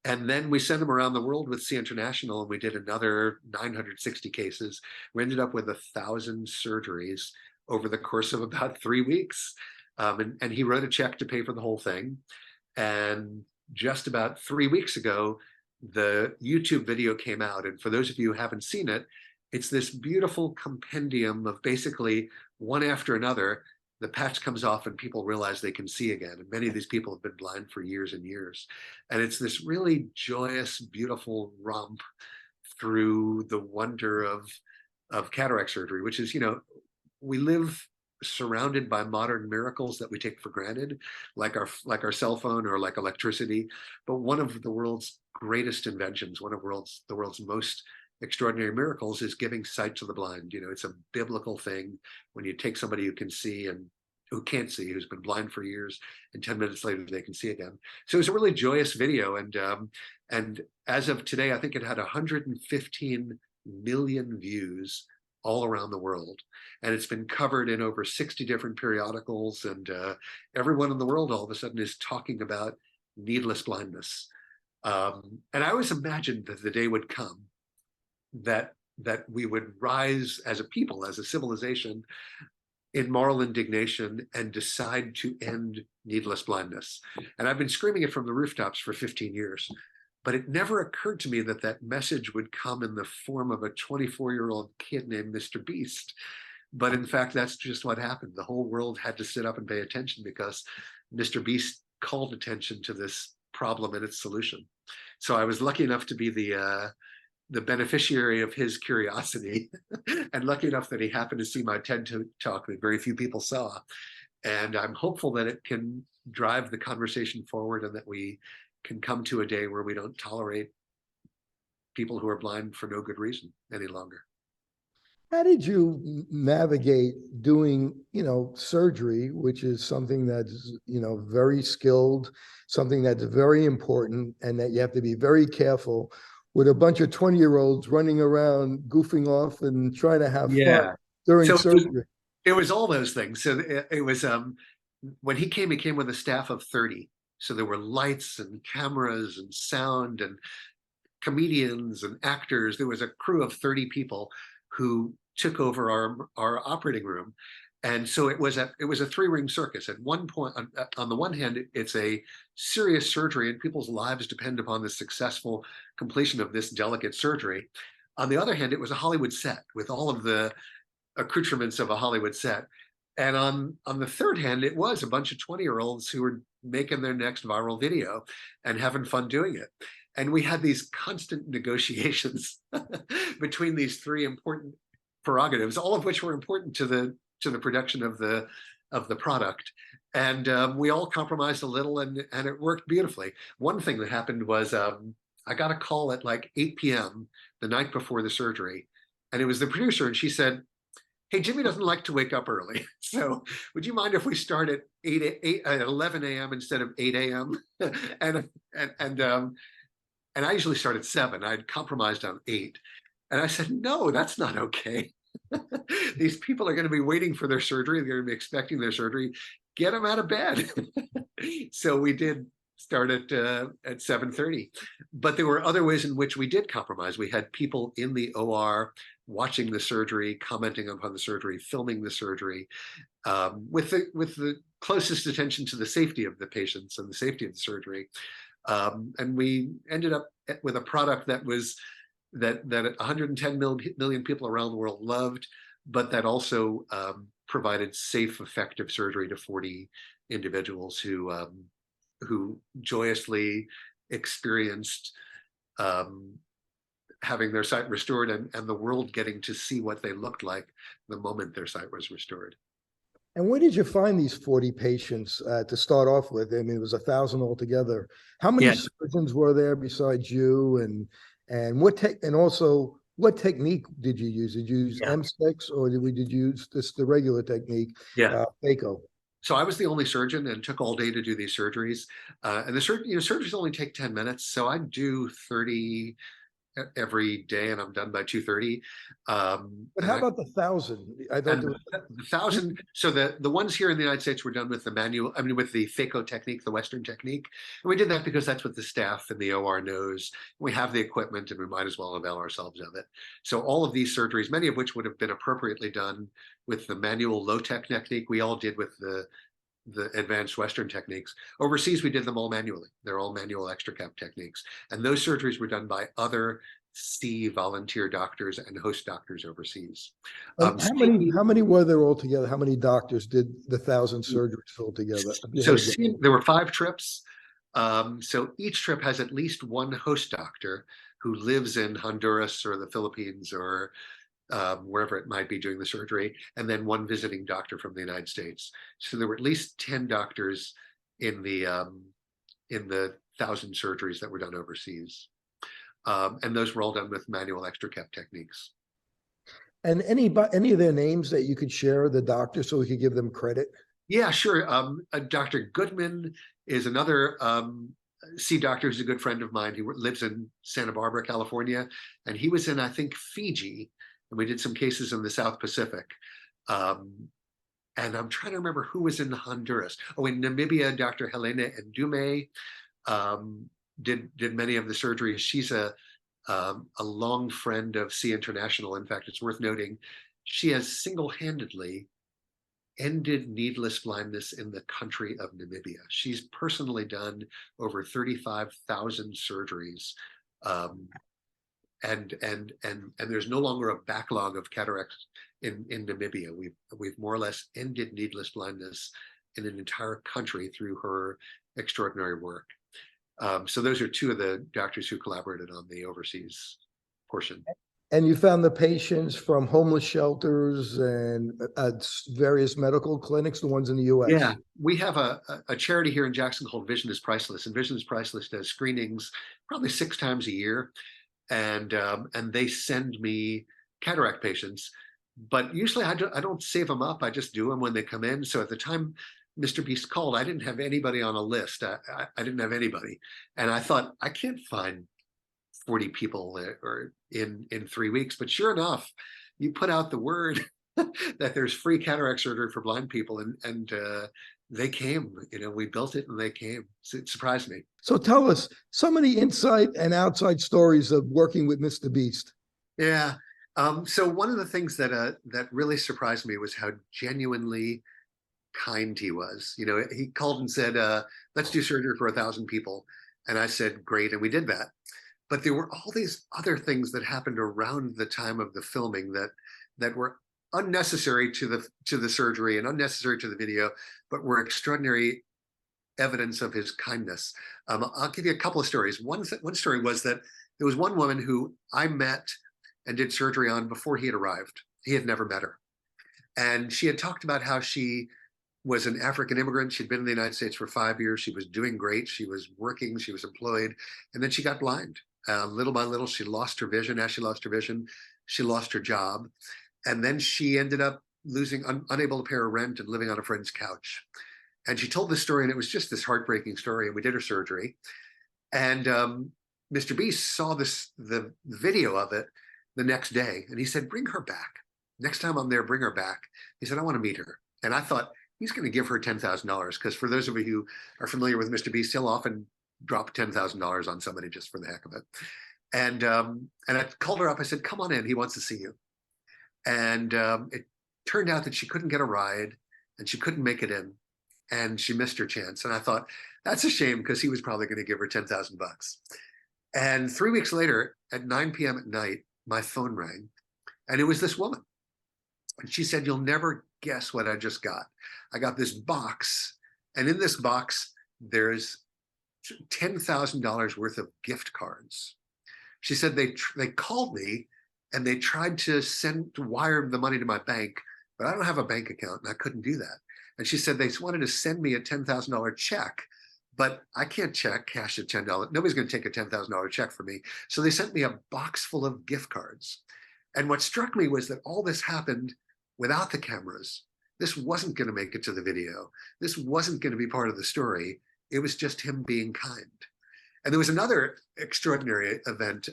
And then we sent them around the world with See International, and we did another 960 cases. We ended up with 1,000 surgeries over the course of about 3 weeks. And he wrote a check to pay for the whole thing. And just about 3 weeks ago, the YouTube video came out. And for those of you who haven't seen it, it's this beautiful compendium of basically one after another. The patch comes off and people realize they can see again. And many of these people have been blind for years and years. And it's this really joyous, beautiful romp through the wonder of cataract surgery, which is, you know, we live surrounded by modern miracles that we take for granted, like our cell phone or like electricity. But one of the world's greatest inventions, one of the world's most extraordinary miracles is giving sight to the blind. You know, it's a biblical thing when you take somebody who can see and who can't see, who's been blind for years, and 10 minutes later they can see again. So it's a really joyous video. And as of today, I think it had 115 million views all around the world. And it's been covered in over 60 different periodicals, and everyone in the world all of a sudden is talking about needless blindness. And I always imagined that the day would come that we would rise as a people, as a civilization, in moral indignation and decide to end needless blindness. And I've been screaming it from the rooftops for 15 years, but it never occurred to me that that message would come in the form of a 24-year-old kid named MrBeast. But in fact, that's just what happened. The whole world had to sit up and pay attention because MrBeast called attention to this problem and its solution. So I was lucky enough to be the beneficiary of his curiosity and lucky enough that he happened to see my TED talk that very few people saw. And I'm hopeful that it can drive the conversation forward and that we can come to a day where we don't tolerate people who are blind for no good reason any longer. How did you navigate doing, surgery, which is something that's, very skilled, something that's very important, and that you have to be very careful with a bunch of 20-year-olds running around, goofing off and trying to have fun during surgery? It was all those things. So it was, when he came with a staff of 30. So there were lights and cameras and sound and comedians and actors. There was a crew of 30 people who took over our operating room. And so it was a 3-ring circus. At one point, on the one hand, it's a serious surgery and people's lives depend upon the successful completion of this delicate surgery. On the other hand, it was a Hollywood set with all of the accoutrements of a Hollywood set. And on the third hand, it was a bunch of 20-year-olds who were making their next viral video and having fun doing it. And we had these constant negotiations between these 3 important prerogatives, all of which were important to the production of the product. And we all compromised a little, and it worked beautifully. One thing that happened was I got a call at like 8 p.m. the night before the surgery, and it was the producer, and she said, "Hey, Jimmy doesn't like to wake up early. So would you mind if we start at 11 a.m. instead of 8 a.m.? And I usually start at 7. I'd compromised on 8. And I said, no, that's not okay. These people are going to be waiting for their surgery. They're going to be expecting their surgery. Get them out of bed." So we did start at 7:30. But there were other ways in which we did compromise. We had people in the OR watching the surgery, commenting upon the surgery, filming the surgery, with the closest attention to the safety of the patients and the safety of the surgery. And we ended up with a product that 110 million people around the world loved, but that also provided safe, effective surgery to 40 individuals who joyously experienced having their sight restored and the world getting to see what they looked like the moment their sight was restored. And where did you find these 40 patients to start off with? I mean, it was 1,000 altogether. How many surgeons were there besides you? And what technique did you use? Did you use M6 or did you use the regular technique, phaco? So I was the only surgeon and took all day to do these surgeries. And the surgeries only take 10 minutes. So I'd do 30 every day, and I'm done by 2:30. But how about the 1,000? I thought there was... the 1,000. So the ones here in the United States were done with the manual. I mean, with the phaco technique, the Western technique, and we did that because that's what the staff in the OR knows. We have the equipment, and we might as well avail ourselves of it. So all of these surgeries, many of which would have been appropriately done with the manual low-tech technique, we all did with the advanced Western techniques. Overseas, we did them all manually. They're all manual extra cap techniques. And those surgeries were done by other volunteer doctors and host doctors overseas. How many were there altogether? How many doctors did the 1,000 surgeries altogether? So there were 5 trips. So each trip has at least one host doctor who lives in Honduras or the Philippines or wherever it might be doing the surgery, and then one visiting doctor from the United States. So there were at least 10 doctors in the 1,000 surgeries that were done overseas. And those were all done with manual extra cap techniques. And any of their names that you could share, the doctor, so we could give them credit? Yeah, sure. Dr. Goodman is another doctor who's a good friend of mine. He lives in Santa Barbara, California, and he was in, I think, Fiji, and we did some cases in the South Pacific. And I'm trying to remember who was in Honduras. Oh, in Namibia, Dr. Helena Ndume did many of the surgeries. She's a long friend of C International. In fact, it's worth noting, she has single-handedly ended needless blindness in the country of Namibia. She's personally done over 35,000 surgeries. And there's no longer a backlog of cataracts in Namibia. We've more or less ended needless blindness in an entire country through her extraordinary work. So those are 2 of the doctors who collaborated on the overseas portion. And you found the patients from homeless shelters and various medical clinics, the ones in the U.S. Yeah, we have a charity here in Jacksonville called Vision is Priceless, and Vision is Priceless does screenings probably 6 times a year. And they send me cataract patients, but usually I don't save them up. I just do them when they come in. So at the time MrBeast called, I didn't have anybody on a list. I didn't have anybody, and I thought, I can't find 40 people or in 3 weeks. But sure enough, you put out the word that there's free cataract surgery for blind people, and they came. We built it and they came. So it surprised me. So tell us some of the inside and outside stories of working with MrBeast. Yeah. So one of the things that really surprised me was how genuinely kind he was. He called and said, let's do surgery for 1,000 people. And I said, great. And we did that. But there were all these other things that happened around the time of the filming that were unnecessary to the surgery and unnecessary to the video, but were extraordinary evidence of his kindness. I'll give you a couple of stories. One story was that there was one woman who I met and did surgery on before he had arrived. He had never met her. And she had talked about how she was an African immigrant. She'd been in the United States for 5 years. She was doing great. She was working. She was employed. And then she got blind. Little by little, she lost her vision. As she lost her vision, she lost her job. And then she ended up unable to pay her rent and living on a friend's couch. And she told this story, and it was just this heartbreaking story. And we did her surgery. And MrBeast saw the video of it the next day. And he said, bring her back. Next time I'm there, bring her back. He said, I want to meet her. And I thought, he's going to give her $10,000, because for those of you who are familiar with MrBeast, he'll often drop $10,000 on somebody just for the heck of it. And I called her up. I said, come on in. He wants to see you. And it turned out that she couldn't get a ride and she couldn't make it in, and she missed her chance. And I thought, that's a shame, because he was probably going to give her 10,000 bucks. And 3 weeks later at 9 p.m. at night, my phone rang, and it was this woman. And she said, you'll never guess what I just got. I got this box, and in this box, there's $10,000 worth of gift cards. She said they called me and they tried to wire the money to my bank, but I don't have a bank account and I couldn't do that. And she said they wanted to send me a $10,000 check, but I can't cash a $10. Nobody's going to take a $10,000 check for me. So they sent me a box full of gift cards. And what struck me was that all this happened without the cameras. This wasn't going to make it to the video. This wasn't going to be part of the story. It was just him being kind. And there was another extraordinary event.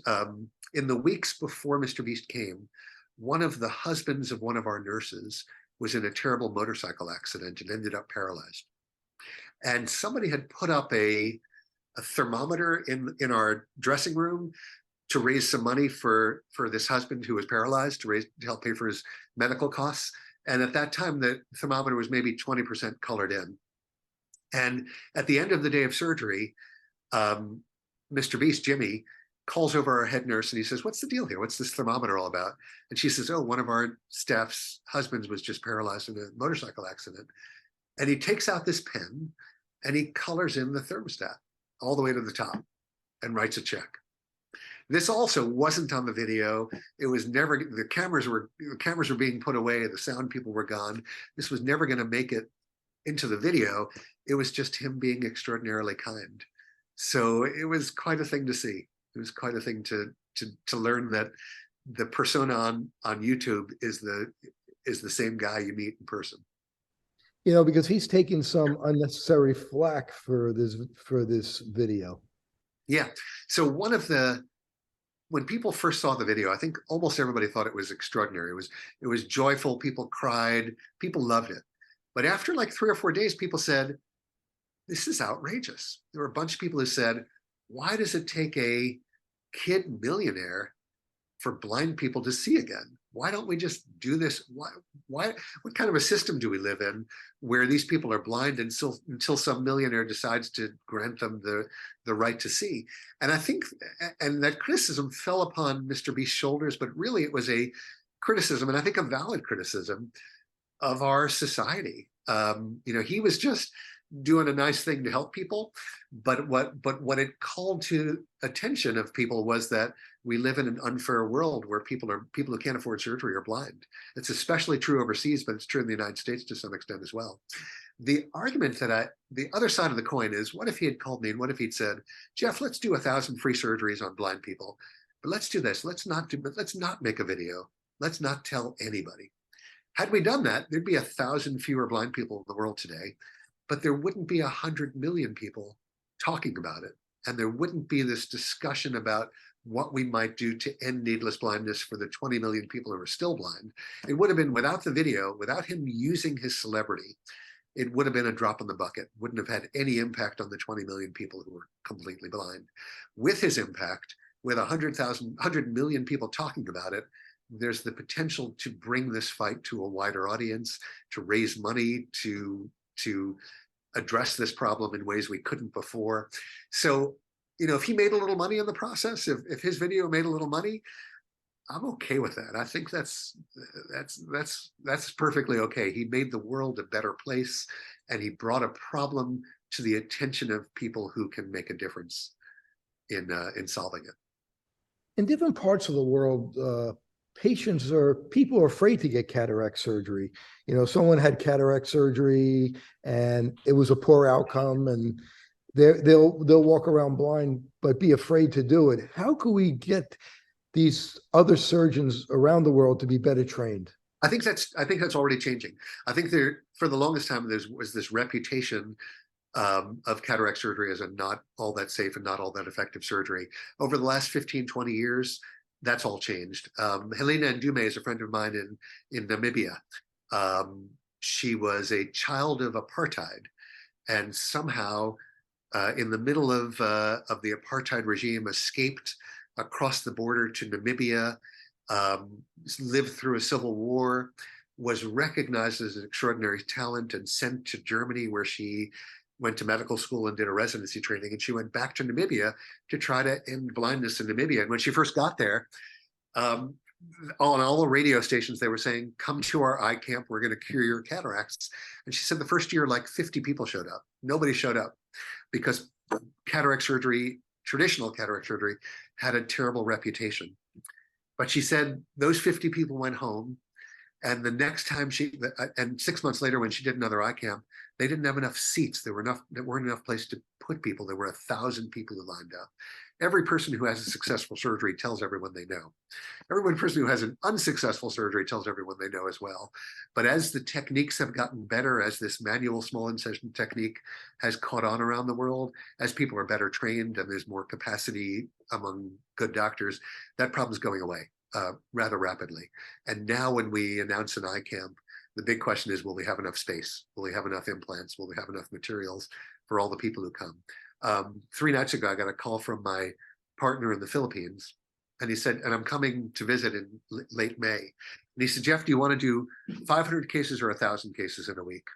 In the weeks before MrBeast came, one of the husbands of one of our nurses was in a terrible motorcycle accident and ended up paralyzed. And somebody had put up a thermometer in our dressing room to raise some money for this husband who was paralyzed, to help pay for his medical costs. And at that time, the thermometer was maybe 20% colored in. And at the end of the day of surgery, MrBeast, Jimmy, calls over our head nurse and he says, "What's the deal here? What's this thermometer all about?" And she says, "Oh, one of our staff's husbands was just paralyzed in a motorcycle accident." And he takes out this pen and he colors in the thermostat all the way to the top and writes a check. This also wasn't on the video. It was never, the cameras were being put away. The sound people were gone. This was never going to make it into the video. It was just him being extraordinarily kind. So it was quite a thing to see. It was quite a thing to learn that the persona on YouTube is the same guy you meet in person. You know, because he's taking some unnecessary flack for this video. Yeah. So when people first saw the video, I think almost everybody thought it was extraordinary. It was joyful. People cried. People loved it. But after like 3 or 4 days, people said, "This is outrageous." There were a bunch of people who said, "Why does it take a kid millionaire for blind people to see again? Why don't we just do this? What kind of a system do we live in where these people are blind until some millionaire decides to grant them the right to see?" And I think, and that criticism fell upon MrBeast's shoulders, but really it was a criticism, and I think a valid criticism, of our society. He was just doing a nice thing to help people, but what it called to attention of people was that we live in an unfair world where people who can't afford surgery are blind. It's especially true overseas, but it's true in the United States to some extent as well. The argument the other side of the coin is, what if he had called me and what if he'd said, "Jeff, let's do 1,000 free surgeries on blind people, but let's do this. Let's not make a video. Let's not tell anybody." Had we done that, there'd be 1,000 fewer blind people in the world today, but there wouldn't be 100 million people talking about it. And there wouldn't be this discussion about what we might do to end needless blindness for the 20 million people who are still blind. It would have been, without the video, without him using his celebrity, it would have been a drop in the bucket, wouldn't have had any impact on the 20 million people who were completely blind. With his impact, with 100 million people talking about it, there's the potential to bring this fight to a wider audience, to raise money, to address this problem in ways we couldn't before. So, if he made a little money in the process, if his video made a little money, I'm okay with that. I think that's perfectly okay. He made the world a better place, and he brought a problem to the attention of people who can make a difference in solving it. In different parts of the world, people are afraid to get cataract surgery. Someone had cataract surgery and it was a poor outcome, and they'll walk around blind but be afraid to do it. How can we get these other surgeons around the world to be better trained? I think that's already changing. I think for the longest time there was this reputation of cataract surgery as a not all that safe and not all that effective surgery. Over the last 15, 20 years, that's all changed. Helena Ndume is a friend of mine in Namibia. She was a child of apartheid, and somehow in the middle of the apartheid regime escaped across the border to Namibia, lived through a civil war, was recognized as an extraordinary talent and sent to Germany, where she went to medical school and did a residency training, and she went back to Namibia to try to end blindness in Namibia. And when she first got there, on all the radio stations, they were saying, "Come to our eye camp, we're going to cure your cataracts." And she said the first year, like 50 people showed up. Nobody showed up because cataract surgery, traditional cataract surgery, had a terrible reputation. But she said those 50 people went home, and the next time and 6 months later, when she did another eye camp, they didn't have enough seats. There weren't enough place to put people. There were 1,000 people who lined up. every person who has a successful surgery tells everyone they know. Every person who has an unsuccessful surgery tells everyone they know as well. But as the techniques have gotten better, as this manual small incision technique has caught on around the world, as people are better trained and there's more capacity among good doctors, that problem's going away rather rapidly. And now when we announce an eye camp, the big question is, will we have enough space? Will we have enough implants? Will we have enough materials for all the people who come? 3 nights ago, I got a call from my partner in the Philippines, and he said, and I'm coming to visit in late May. And he said, Jeff, do you want to do 500 cases or 1,000 cases in a week?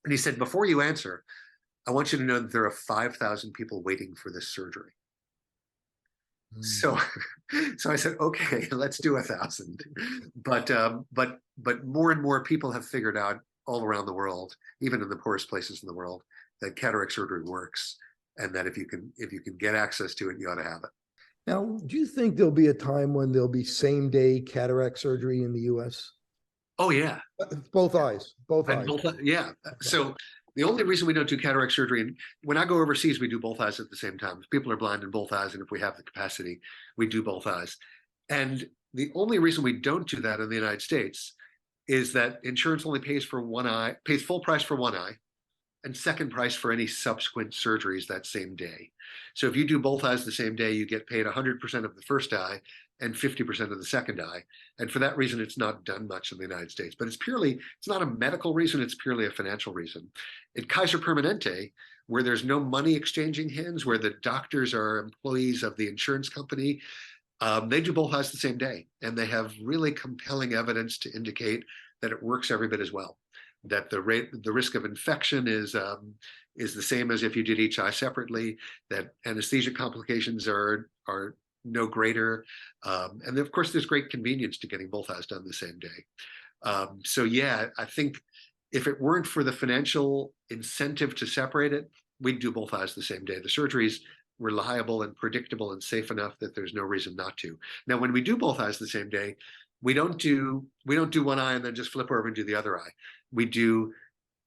And he said, before you answer, I want you to know that there are 5,000 people waiting for this surgery. So I said, okay, let's do 1,000. But more and more people have figured out all around the world, even in the poorest places in the world, that cataract surgery works, and that if you can get access to it, you ought to have it. Now, do you think there'll be a time when there'll be same-day cataract surgery in the U.S.? Oh yeah, both eyes, both eyes. Yeah. So the only reason we don't do cataract surgery, and when I go overseas, we do both eyes at the same time. If people are blind in both eyes, and if we have the capacity, we do both eyes. And the only reason we don't do that in the United States is that insurance only pays for one eye, pays full price for one eye, and second price for any subsequent surgeries that same day. So if you do both eyes the same day, you get paid 100% of the first eye and 50% of the second eye. And for that reason, it's not done much in the United States. But it's not a medical reason, it's purely a financial reason. At Kaiser Permanente, where there's no money exchanging hands, where the doctors are employees of the insurance company, they do both eyes the same day. And they have really compelling evidence to indicate that it works every bit as well. That the risk of infection is the same as if you did each eye separately, that anesthesia complications are no greater. And of course, there's great convenience to getting both eyes done the same day. So yeah, I think if it weren't for the financial incentive to separate it, we'd do both eyes the same day. The surgery's reliable and predictable and safe enough that there's no reason not to. Now, when we do both eyes the same day, we don't do one eye and then just flip over and do the other eye. We do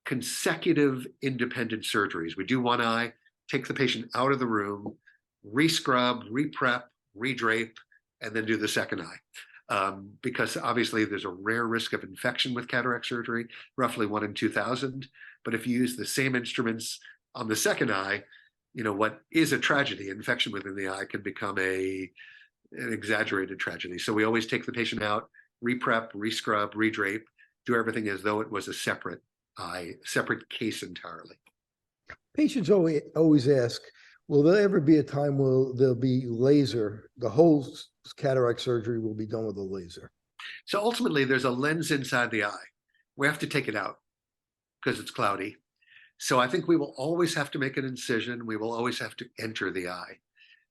consecutive independent surgeries. We do one eye, take the patient out of the room, re-scrub, re-prep, re-drape, and then do the second eye. Because obviously there's a rare risk of infection with cataract surgery, roughly 1 in 2,000. But if you use the same instruments on the second eye, what is a tragedy, infection within the eye, can become an exaggerated tragedy. So we always take the patient out, re-prep, re-scrub, re-drape, do everything as though it was a separate eye, separate case entirely. Patients always ask, will there ever be a time where there'll be laser, the whole cataract surgery will be done with a laser? So ultimately, there's a lens inside the eye. We have to take it out because it's cloudy. So I think we will always have to make an incision. We will always have to enter the eye.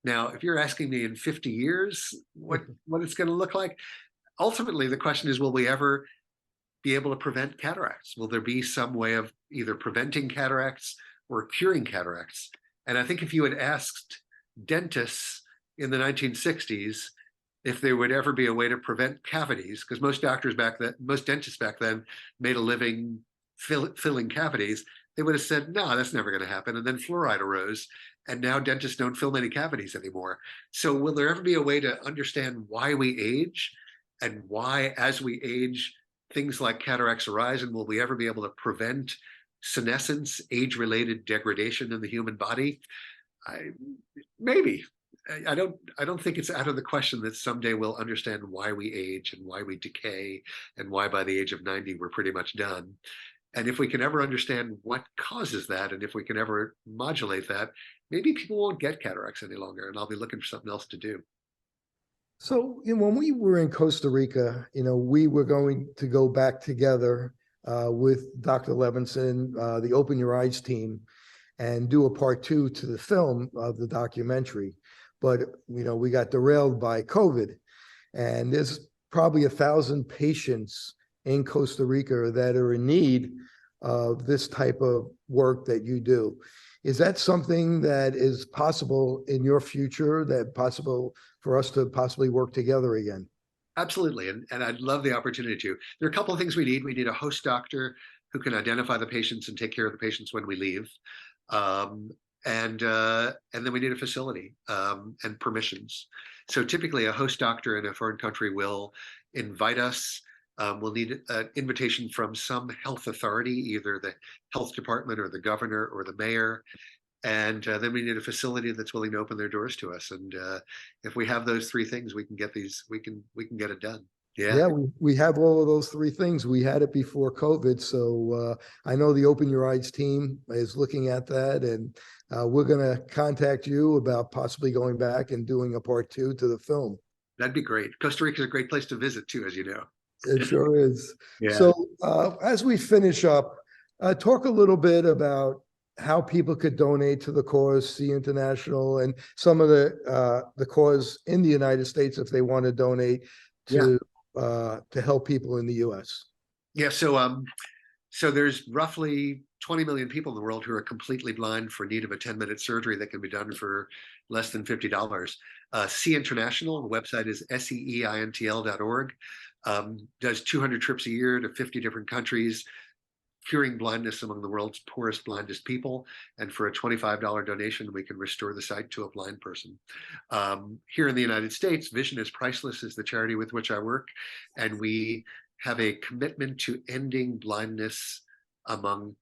Now, if you're asking me in 50 years what it's going to look like, ultimately the question is, will we ever be able to prevent cataracts? Will there be some way of either preventing cataracts or curing cataracts? And I think if you had asked dentists in the 1960s if there would ever be a way to prevent cavities, because most dentists back then made a living filling cavities, they would have said, no, that's never going to happen. And then fluoride arose, and now dentists don't fill many cavities anymore. So will there ever be a way to understand why we age and why, as we age, things like cataracts arise? And will we ever be able to prevent senescence, age-related degradation in the human body? Maybe. I don't think it's out of the question that someday we'll understand why we age and why we decay and why by the age of 90 we're pretty much done. And if we can ever understand what causes that, and if we can ever modulate that, maybe people won't get cataracts any longer, and I'll be looking for something else to do. So when we were in Costa Rica, we were going to go back together with Dr. Levenson, the Open Your Eyes team, and do a part 2 to the film of the documentary. But, we got derailed by COVID, and there's probably 1,000 patients in Costa Rica that are in need of this type of work that you do. Is that something that is possible in your future, that possible for us to possibly work together again? Absolutely, and I'd love the opportunity to. There are a couple of things we need. We need a host doctor who can identify the patients and take care of the patients when we leave. and then we need a facility and permissions. So typically a host doctor in a foreign country will invite us. We'll need an invitation from some health authority, either the health department or the governor or the mayor. And then we need a facility that's willing to open their doors to us. And if we have those three things, we can get these. We can get it done. Yeah, we have all of those three things. We had it before COVID, so I know the Open Your Eyes team is looking at that, and we're going to contact you about possibly going back and doing a part 2 to the film. That'd be great. Costa Rica is a great place to visit too, as you know. It sure is. Yeah. So as we finish up, talk a little bit about how people could donate to the cause, See International, and some of the cause in the United States if they want to donate to help people in the U.S. Yeah. So there's roughly 20 million people in the world who are completely blind for need of a 10-minute surgery that can be done for less than $50. See International, the website is seeintl.org, does 200 trips a year to 50 different countries, curing blindness among the world's poorest, blindest people. And for a $25 donation, we can restore the sight to a blind person. Here in the United States, Vision is Priceless is the charity with which I work. And we have a commitment to ending blindness among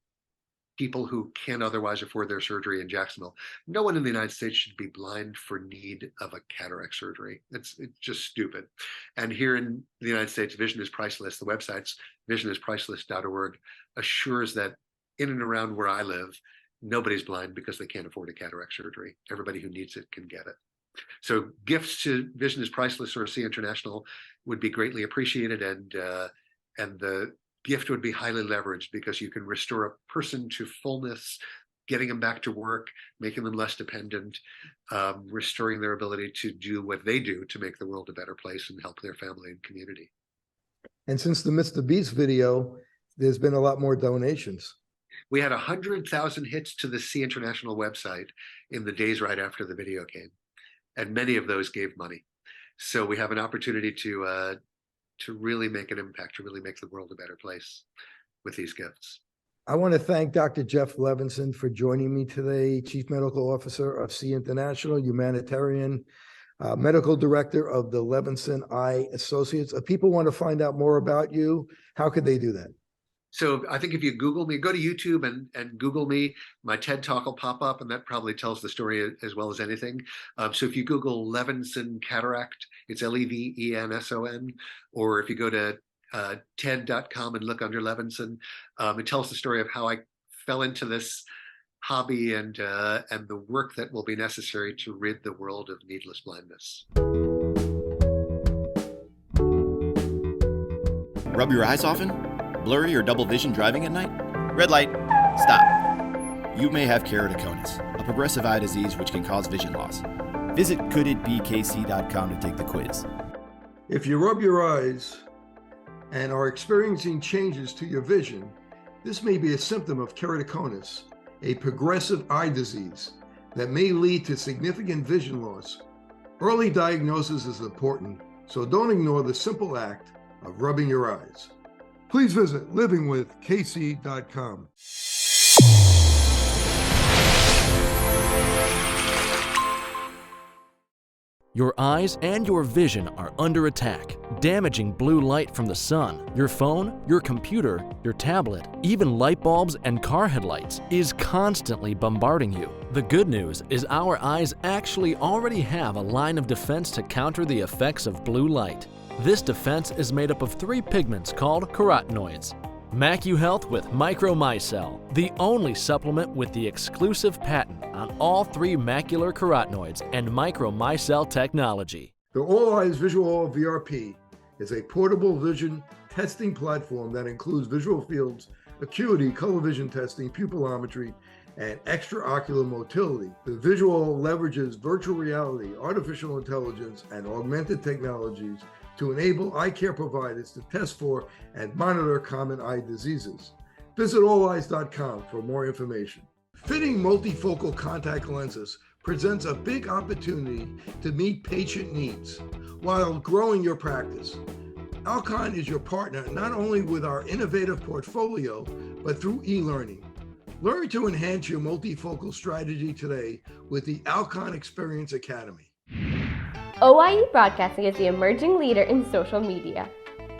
people who can't otherwise afford their surgery in Jacksonville. No one in the United States should be blind for need of a cataract surgery. It's just stupid. And here in the United States, Vision is Priceless. The website's visionispriceless.org assures that in and around where I live, nobody's blind because they can't afford a cataract surgery. Everybody who needs it can get it. So gifts to Vision is Priceless or See International would be greatly appreciated, and the gift would be highly leveraged because you can restore a person to fullness, getting them back to work, making them less dependent, restoring their ability to do what they do to make the world a better place and help their family and community. And since the MrBeast video, there's been a lot more donations. We had 100,000 hits to the See International website in the days right after the video came, and many of those gave money. So we have an opportunity to really make an impact, to really make the world a better place with these gifts. I want to thank Dr. Jeff Levenson for joining me today, Chief Medical Officer of See International, humanitarian, Medical Director of the Levenson Eye Associates. If people want to find out more about you, how could they do that? So I think if you Google me, go to YouTube and Google me, my TED Talk will pop up, and that probably tells the story as well as anything. So if you Google Levenson Cataract, it's Levenson, or if you go to TED.com and look under Levenson, it tells the story of how I fell into this hobby and the work that will be necessary to rid the world of needless blindness. Rub your eyes often? Blurry or double vision driving at night? Red light, stop. You may have keratoconus, a progressive eye disease which can cause vision loss. Visit coulditbekc.com to take the quiz. If you rub your eyes and are experiencing changes to your vision, this may be a symptom of keratoconus, a progressive eye disease that may lead to significant vision loss. Early diagnosis is important, so don't ignore the simple act of rubbing your eyes. Please visit livingwithkc.com. Your eyes and your vision are under attack. Damaging blue light from the sun, your phone, your computer, your tablet, even light bulbs and car headlights is constantly bombarding you. The good news is our eyes actually already have a line of defense to counter the effects of blue light. This defense is made up of 3 pigments called carotenoids. MacuHealth with MicroMicelle, the only supplement with the exclusive patent on all 3 macular carotenoids and MicroMicelle technology. The All Eyes Visual VRP is a portable vision testing platform that includes visual fields, acuity, color vision testing, pupillometry, and extraocular motility. The visual leverages virtual reality, artificial intelligence, and augmented technologies to enable eye care providers to test for and monitor common eye diseases. Visit alleyes.com for more information. Fitting multifocal contact lenses presents a big opportunity to meet patient needs while growing your practice. Alcon is your partner not only with our innovative portfolio, but through e-learning. Learn to enhance your multifocal strategy today with the Alcon Experience Academy. OIE Broadcasting is the emerging leader in social media.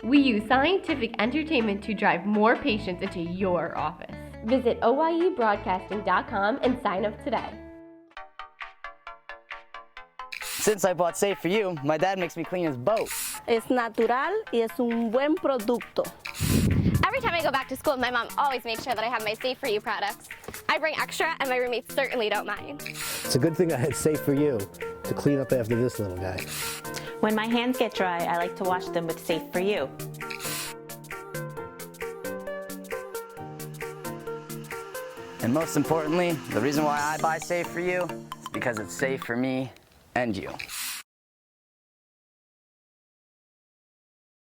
We use scientific entertainment to drive more patients into your office. Visit oiebroadcasting.com and sign up today. Since I bought Safe For You, my dad makes me clean his boat. Es natural y es un buen producto. Every time I go back to school, my mom always makes sure that I have my Safe For You products. I bring extra, and my roommates certainly don't mind. It's a good thing I had Safe For You to clean up after this little guy. When my hands get dry, I like to wash them with Safe For You. And most importantly, the reason why I buy Safe For You is because it's safe for me and you.